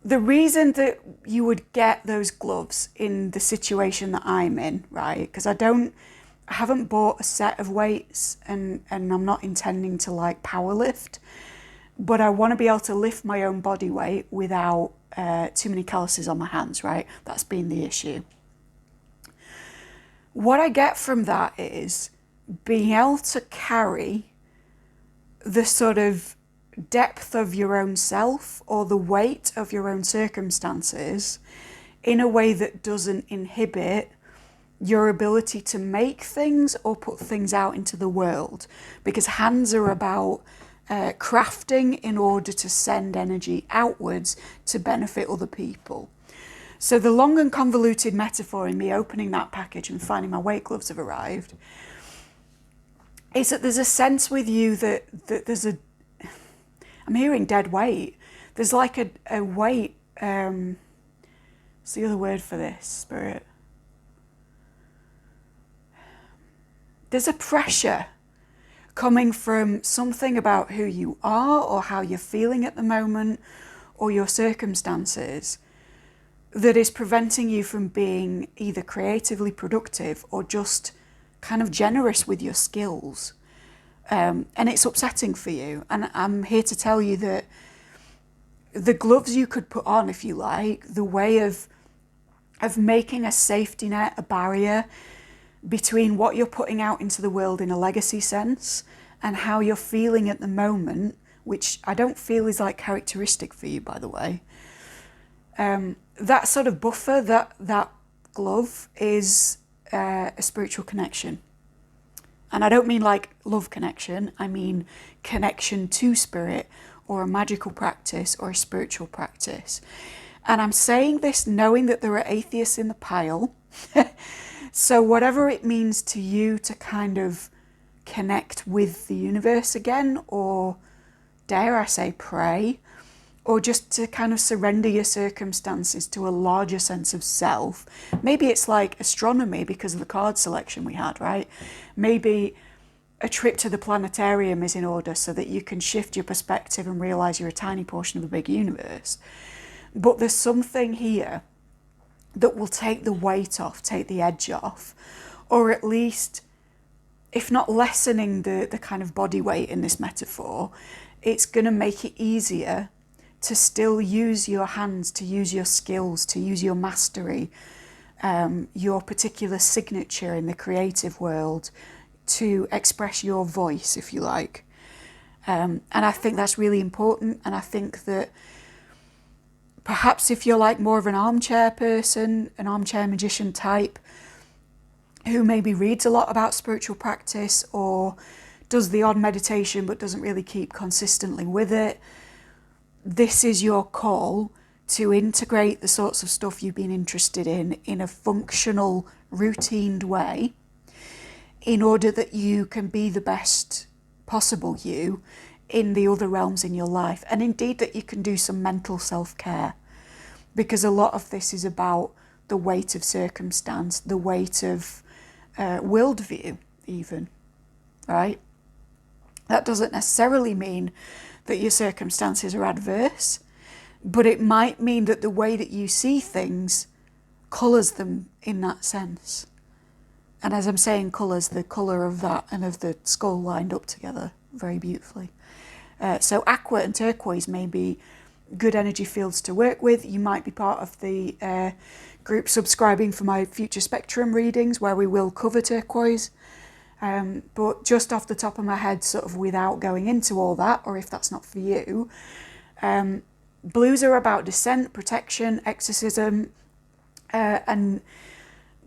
the reason that you would get those gloves in the situation that I'm in, right? Because I haven't bought a set of weights, and I'm not intending to like power lift. but I want to be able to lift my own body weight without too many calluses on my hands, right? That's been the issue. What I get from that is being able to carry the sort of depth of your own self or the weight of your own circumstances in a way that doesn't inhibit your ability to make things or put things out into the world, because hands are about crafting in order to send energy outwards to benefit other people. So the long and convoluted metaphor in me opening that package and finding my weight gloves have arrived is that there's a sense with you that there's a, I'm hearing dead weight. There's like a weight, what's the other word for this, Spirit? There's a pressure coming from something about who you are or how you're feeling at the moment or your circumstances that is preventing you from being either creatively productive or just kind of generous with your skills. And it's upsetting for you. And I'm here to tell you that the gloves you could put on, if you like, the way of making a safety net, a barrier between what you're putting out into the world in a legacy sense and how you're feeling at the moment, which I don't feel is like characteristic for you, by the way. That sort of buffer, that glove is a spiritual connection. And I don't mean like love connection, I mean connection to spirit or a magical practice or a spiritual practice. And I'm saying this knowing that there are atheists in the pile. So whatever it means to you to kind of connect with the universe again, or dare I say pray, or just to kind of surrender your circumstances to a larger sense of self. Maybe it's like astronomy because of the card selection we had, right? Maybe a trip to the planetarium is in order so that you can shift your perspective and realize you're a tiny portion of a big universe. But there's something here that will take the weight off, take the edge off, or at least, if not lessening the kind of body weight in this metaphor, it's going to make it easier to still use your hands, to use your skills, to use your mastery, your particular signature in the creative world, to express your voice, if you like. And I think that's really important. And I think that perhaps if you're like more of an armchair person, an armchair magician type, who maybe reads a lot about spiritual practice or does the odd meditation but doesn't really keep consistently with it, this is your call to integrate the sorts of stuff you've been interested in a functional, routined way in order that you can be the best possible you in the other realms in your life. And indeed that you can do some mental self-care, because a lot of this is about the weight of circumstance, the weight of worldview even, right? That doesn't necessarily mean that your circumstances are adverse, but it might mean that the way that you see things colours them in that sense. And as I'm saying colours, the colour of that and of the skull lined up together very beautifully. So aqua and turquoise may be good energy fields to work with. You might be part of the group subscribing for my future spectrum readings where we will cover turquoise. But just off the top of my head, sort of without going into all that, or if that's not for you, blues are about descent, protection, exorcism, and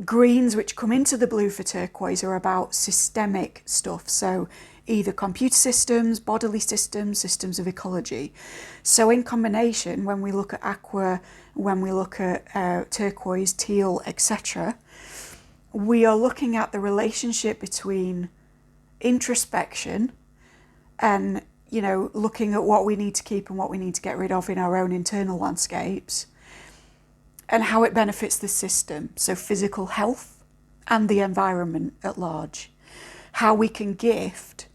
greens, which come into the blue for turquoise, are about systemic stuff. So either computer systems, bodily systems, systems of ecology. So in combination, when we look at aqua, when we look at turquoise, teal, etc., we are looking at the relationship between introspection and, you know, looking at what we need to keep and what we need to get rid of in our own internal landscapes and how it benefits the system. So physical health and the environment at large. How we can gift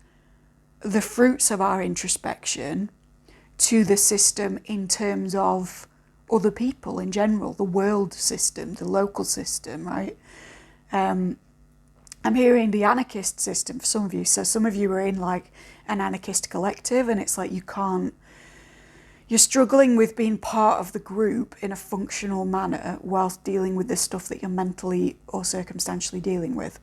the fruits of our introspection to the system in terms of other people in general, the world system, the local system, right? I'm hearing the anarchist system for some of you. So some of you are in like an anarchist collective, and it's like you're struggling with being part of the group in a functional manner whilst dealing with the stuff that you're mentally or circumstantially dealing with.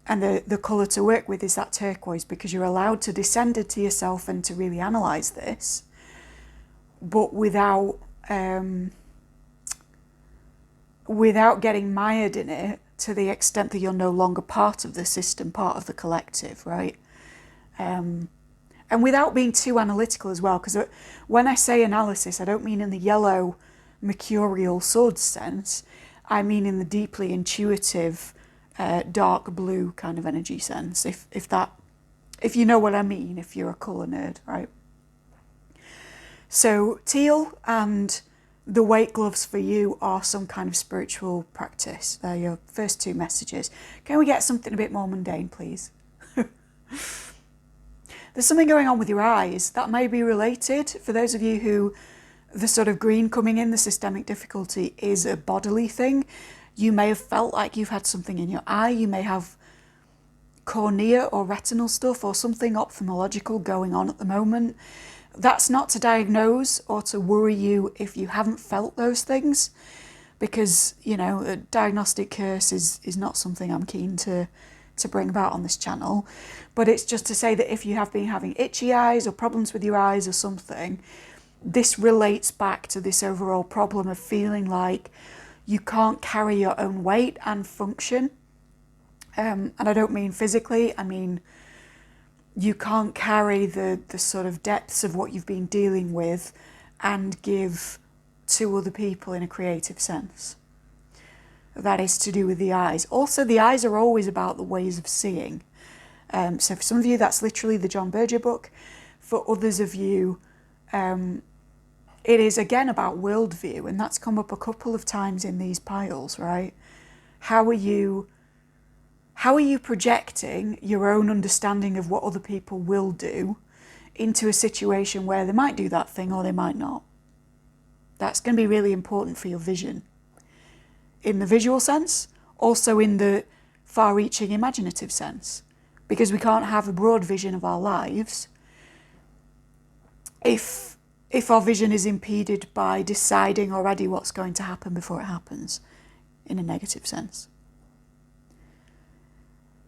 And the colour to work with is that turquoise, because you're allowed to descend into yourself and to really analyse this, but without getting mired in it to the extent that you're no longer part of the system, part of the collective, right? And without being too analytical as well, because when I say analysis, I don't mean in the yellow mercurial swords sense. I mean in the deeply intuitive, dark blue kind of energy sense, if you know what I mean, if you're a colour nerd, right? So teal and the weight gloves for you are some kind of spiritual practice. They're your first two messages. Can we get something a bit more mundane, please? There's something going on with your eyes that may be related. For those of you who the sort of green coming in, the systemic difficulty is a bodily thing. You may have felt like you've had something in your eye. You may have cornea or retinal stuff or something ophthalmological going on at the moment. That's not to diagnose or to worry you if you haven't felt those things, because, you know, a diagnostic curse is not something I'm keen to bring about on this channel. But it's just to say that if you have been having itchy eyes or problems with your eyes or something, this relates back to this overall problem of feeling like you can't carry your own weight and function. And I don't mean physically, I mean you can't carry the sort of depths of what you've been dealing with and give to other people in a creative sense. That is to do with the eyes. Also, the eyes are always about the ways of seeing. So for some of you, that's literally the John Berger book. For others of you, it is again about worldview, and that's come up a couple of times in these piles, right? How are you projecting your own understanding of what other people will do into a situation where they might do that thing or they might not? That's going to be really important for your vision. In the visual sense, also in the far-reaching imaginative sense, because we can't have a broad vision of our lives if our vision is impeded by deciding already what's going to happen before it happens, in a negative sense.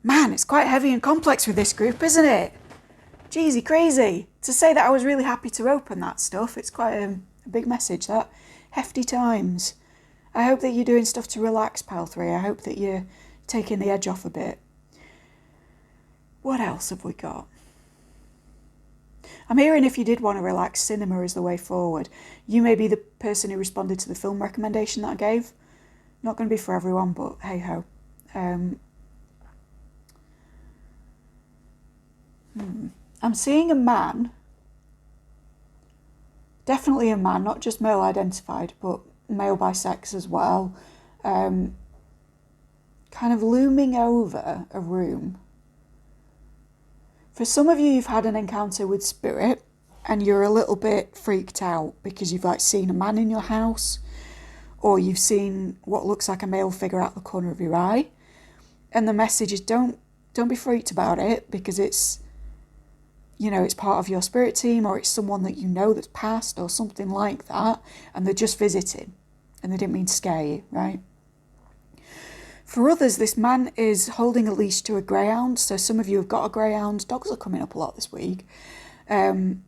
Man, it's quite heavy and complex with this group, isn't it? Jeezy crazy. To say that I was really happy to open that stuff, it's quite a big message, that. Hefty times. I hope that you're doing stuff to relax, Pile 3. I hope that you're taking the edge off a bit. What else have we got? I'm hearing if you did want to relax, cinema is the way forward. You may be the person who responded to the film recommendation that I gave. Not going to be for everyone, but hey ho. I'm seeing a man, definitely a man, not just male identified, but male by sex as well, kind of looming over a room. For some of you, you've had an encounter with spirit and you're a little bit freaked out because you've like seen a man in your house, or you've seen what looks like a male figure out the corner of your eye. And the message is don't be freaked about it, because it's, you know, it's part of your spirit team, or it's someone that you know that's passed or something like that, and they're just visiting and they didn't mean to scare you, right? For others, this man is holding a leash to a greyhound. So some of you have got a greyhound. Dogs are coming up a lot this week. Or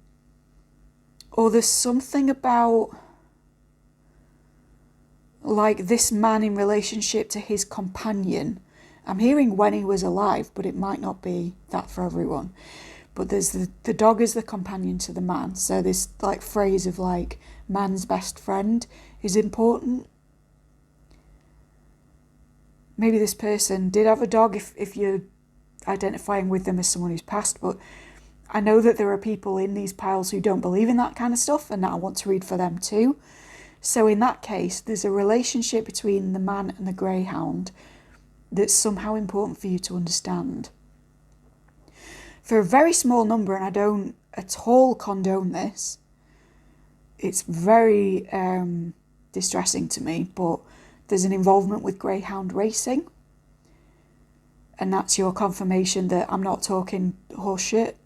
there's something about like this man in relationship to his companion. I'm hearing when he was alive, but it might not be that for everyone. But there's the dog is the companion to the man. So this like phrase of like man's best friend is important. Maybe this person did have a dog if you're identifying with them as someone who's passed, but I know that there are people in these piles who don't believe in that kind of stuff, and I want to read for them too. So in that case, there's a relationship between the man and the greyhound that's somehow important for you to understand. For a very small number, and I don't at all condone this, it's very distressing to me, but there's an involvement with greyhound racing. And that's your confirmation that I'm not talking horse shit.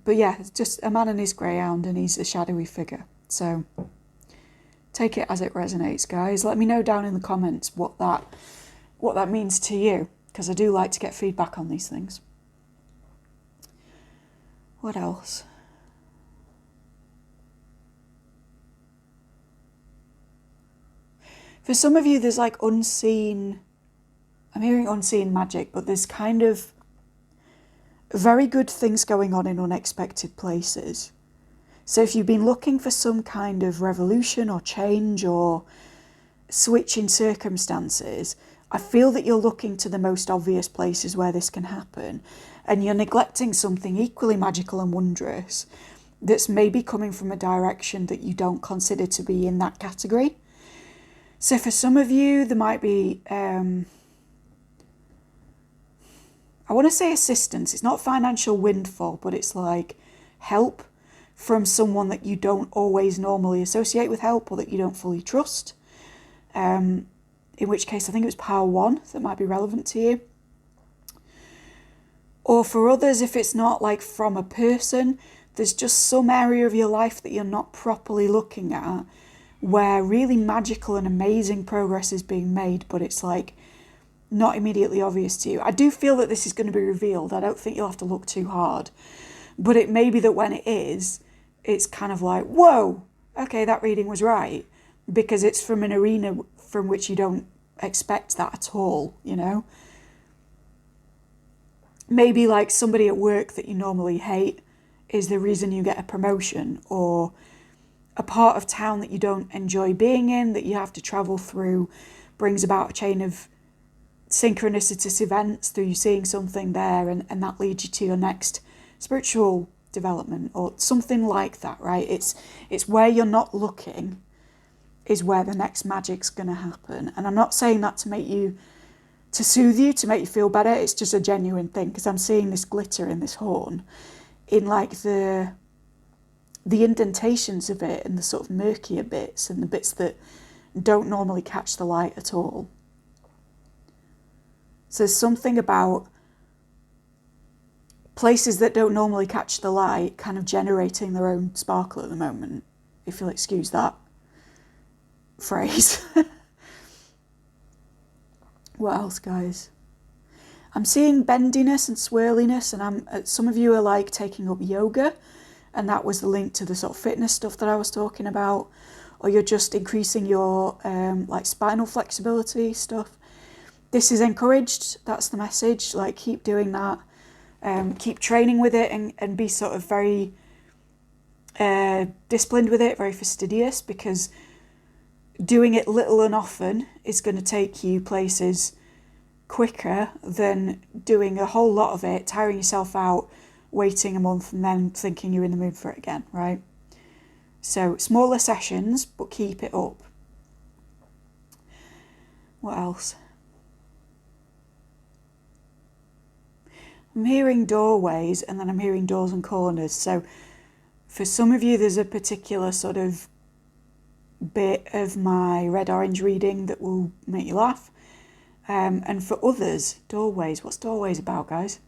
But yeah, it's just a man and his greyhound, and he's a shadowy figure. So take it as it resonates, guys. Let me know down in the comments what that means to you, because I do like to get feedback on these things. What else? For some of you, there's like unseen, I'm hearing unseen magic, but there's kind of very good things going on in unexpected places. So if you've been looking for some kind of revolution or change or switch in circumstances, I feel that you're looking to the most obvious places where this can happen, and you're neglecting something equally magical and wondrous that's maybe coming from a direction that you don't consider to be in that category. So for some of you, there might be, I want to say assistance. It's not financial windfall, but it's like help from someone that you don't always normally associate with help, or that you don't fully trust. In which case, I think it was power 1 that might be relevant to you. Or for others, if it's not like from a person, there's just some area of your life that you're not properly looking at, where really magical and amazing progress is being made, but it's like not immediately obvious to you. I do feel that this is going to be revealed. I don't think you'll have to look too hard. But it may be that when it is, it's kind of like, whoa, okay, that reading was right. Because it's from an arena from which you don't expect that at all, you know? Maybe like somebody at work that you normally hate is the reason you get a promotion, or a part of town that you don't enjoy being in, that you have to travel through, brings about a chain of synchronicitous events through you seeing something there, and that leads you to your next spiritual development or something like that, right? It's where you're not looking is where the next magic's going to happen. And I'm not saying that to soothe you, to make you feel better. It's just a genuine thing, because I'm seeing this glitter in this horn in like the indentations of it, and the sort of murkier bits, and the bits that don't normally catch the light at all. So there's something about places that don't normally catch the light kind of generating their own sparkle at the moment, if you'll excuse that phrase. What else, guys? I'm seeing bendiness and swirliness, and some of you are like taking up yoga, and that was the link to the sort of fitness stuff that I was talking about, or you're just increasing your like spinal flexibility stuff. This is encouraged. That's the message. Like, keep doing that. Keep training with it, and be sort of very disciplined with it, very fastidious, because doing it little and often is going to take you places quicker than doing a whole lot of it, tiring yourself out, waiting a month, and then thinking you're in the mood for it again, right? So smaller sessions, but keep it up. What else? I'm hearing doorways, and then I'm hearing doors and corners. So for some of you, there's a particular sort of bit of my red-orange reading that will make you laugh. And for others, doorways. What's doorways about, guys?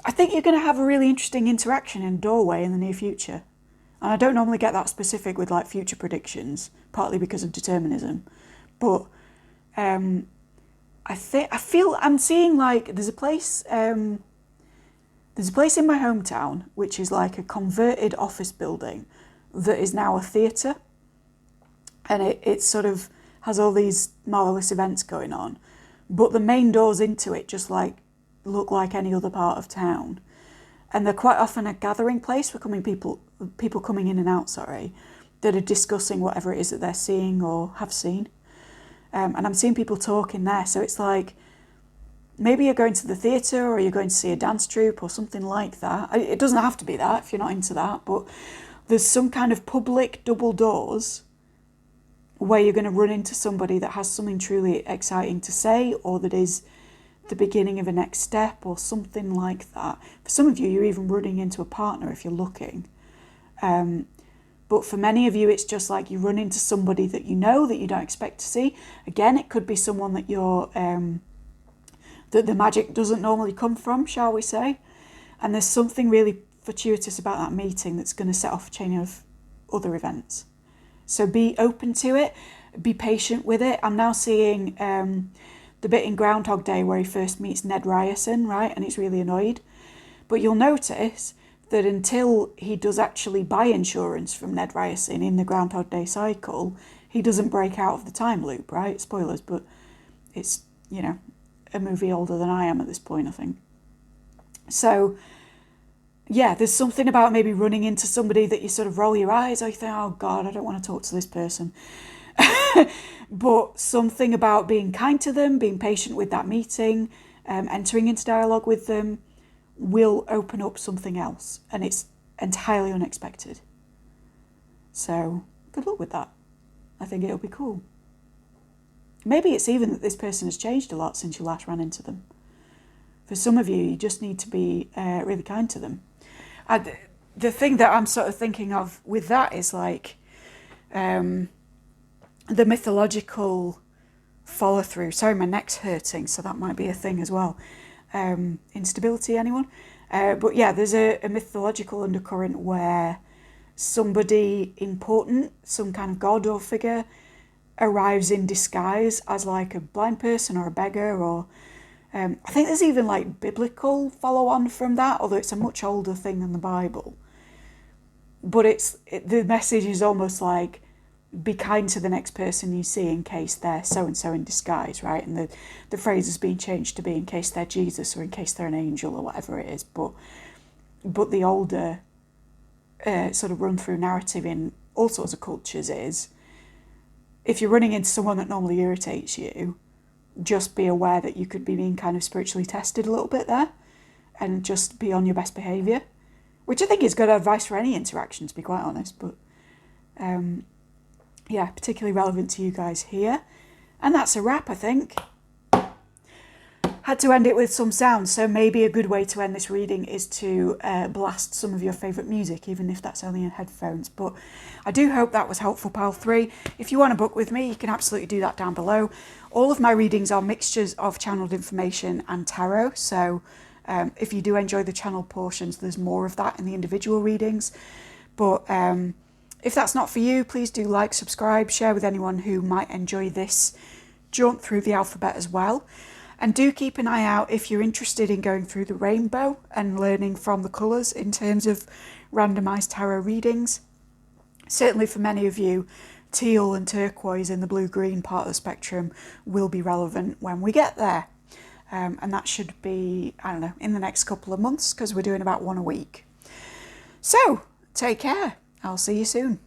I think you're going to have a really interesting interaction in a doorway in the near future. And I don't normally get that specific with like future predictions, partly because of determinism. But I feel I'm seeing like there's a place in my hometown which is like a converted office building that is now a theatre, and it sort of has all these marvellous events going on, but the main doors into it just like look like any other part of town, and they're quite often a gathering place for people coming in and out, that are discussing whatever it is that they're seeing or have seen. And I'm seeing people talk in there, so it's like maybe you're going to the theatre, or you're going to see a dance troupe or something like that. It doesn't have to be that if you're not into that, but there's some kind of public double doors where you're going to run into somebody that has something truly exciting to say, or that is the beginning of a next step or something like that. For some of you, you're even running into a partner if you're looking. But for many of you, it's just like you run into somebody that you know that you don't expect to see. Again, it could be someone that you're that the magic doesn't normally come from, shall we say. And there's something really fortuitous about that meeting that's going to set off a chain of other events. So be open to it, be patient with it. I'm now seeing the bit in Groundhog Day where he first meets Ned Ryerson, right? And he's really annoyed. But you'll notice that until he does actually buy insurance from Ned Ryerson in the Groundhog Day cycle, he doesn't break out of the time loop, right? Spoilers, but it's, you know, a movie older than I am at this point, I think. So, yeah, there's something about maybe running into somebody that you sort of roll your eyes, or you think, oh God, I don't want to talk to this person. But something about being kind to them, being patient with that meeting, entering into dialogue with them, will open up something else, and it's entirely unexpected. So good luck with that. I think it'll be cool. Maybe it's even that this person has changed a lot since you last ran into them. For some of you, you just need to be really kind to them. The thing that I'm sort of thinking of with that is like the mythological follow through. Sorry, my neck's hurting, so that might be a thing as well. Instability, anyone? But yeah, there's a mythological undercurrent where somebody important, some kind of god or figure, arrives in disguise as like a blind person or a beggar, or I think there's even like biblical follow on from that, although it's a much older thing than the Bible. But the message is almost like, be kind to the next person you see in case they're so-and-so in disguise, right? And the phrase has been changed to be in case they're Jesus or in case they're an angel or whatever it is. But the older sort of run-through narrative in all sorts of cultures is, if you're running into someone that normally irritates you, just be aware that you could be being kind of spiritually tested a little bit there, and just be on your best behaviour, which I think is good advice for any interaction, to be quite honest. But yeah, particularly relevant to you guys here. And that's a wrap, I think. Had to end it with some sound, so maybe a good way to end this reading is to blast some of your favourite music, even if that's only in headphones. But I do hope that was helpful, Pile 3. If you want to book with me, you can absolutely do that down below. All of my readings are mixtures of channeled information and tarot, so if you do enjoy the channel portions, there's more of that in the individual readings. But if that's not for you, please do like, subscribe, share with anyone who might enjoy this jaunt through the alphabet as well. And do keep an eye out if you're interested in going through the rainbow and learning from the colours in terms of randomised tarot readings. Certainly for many of you, teal and turquoise in the blue-green part of the spectrum will be relevant when we get there. And that should be, I don't know, in the next couple of months, because we're doing about one a week. So, take care. I'll see you soon.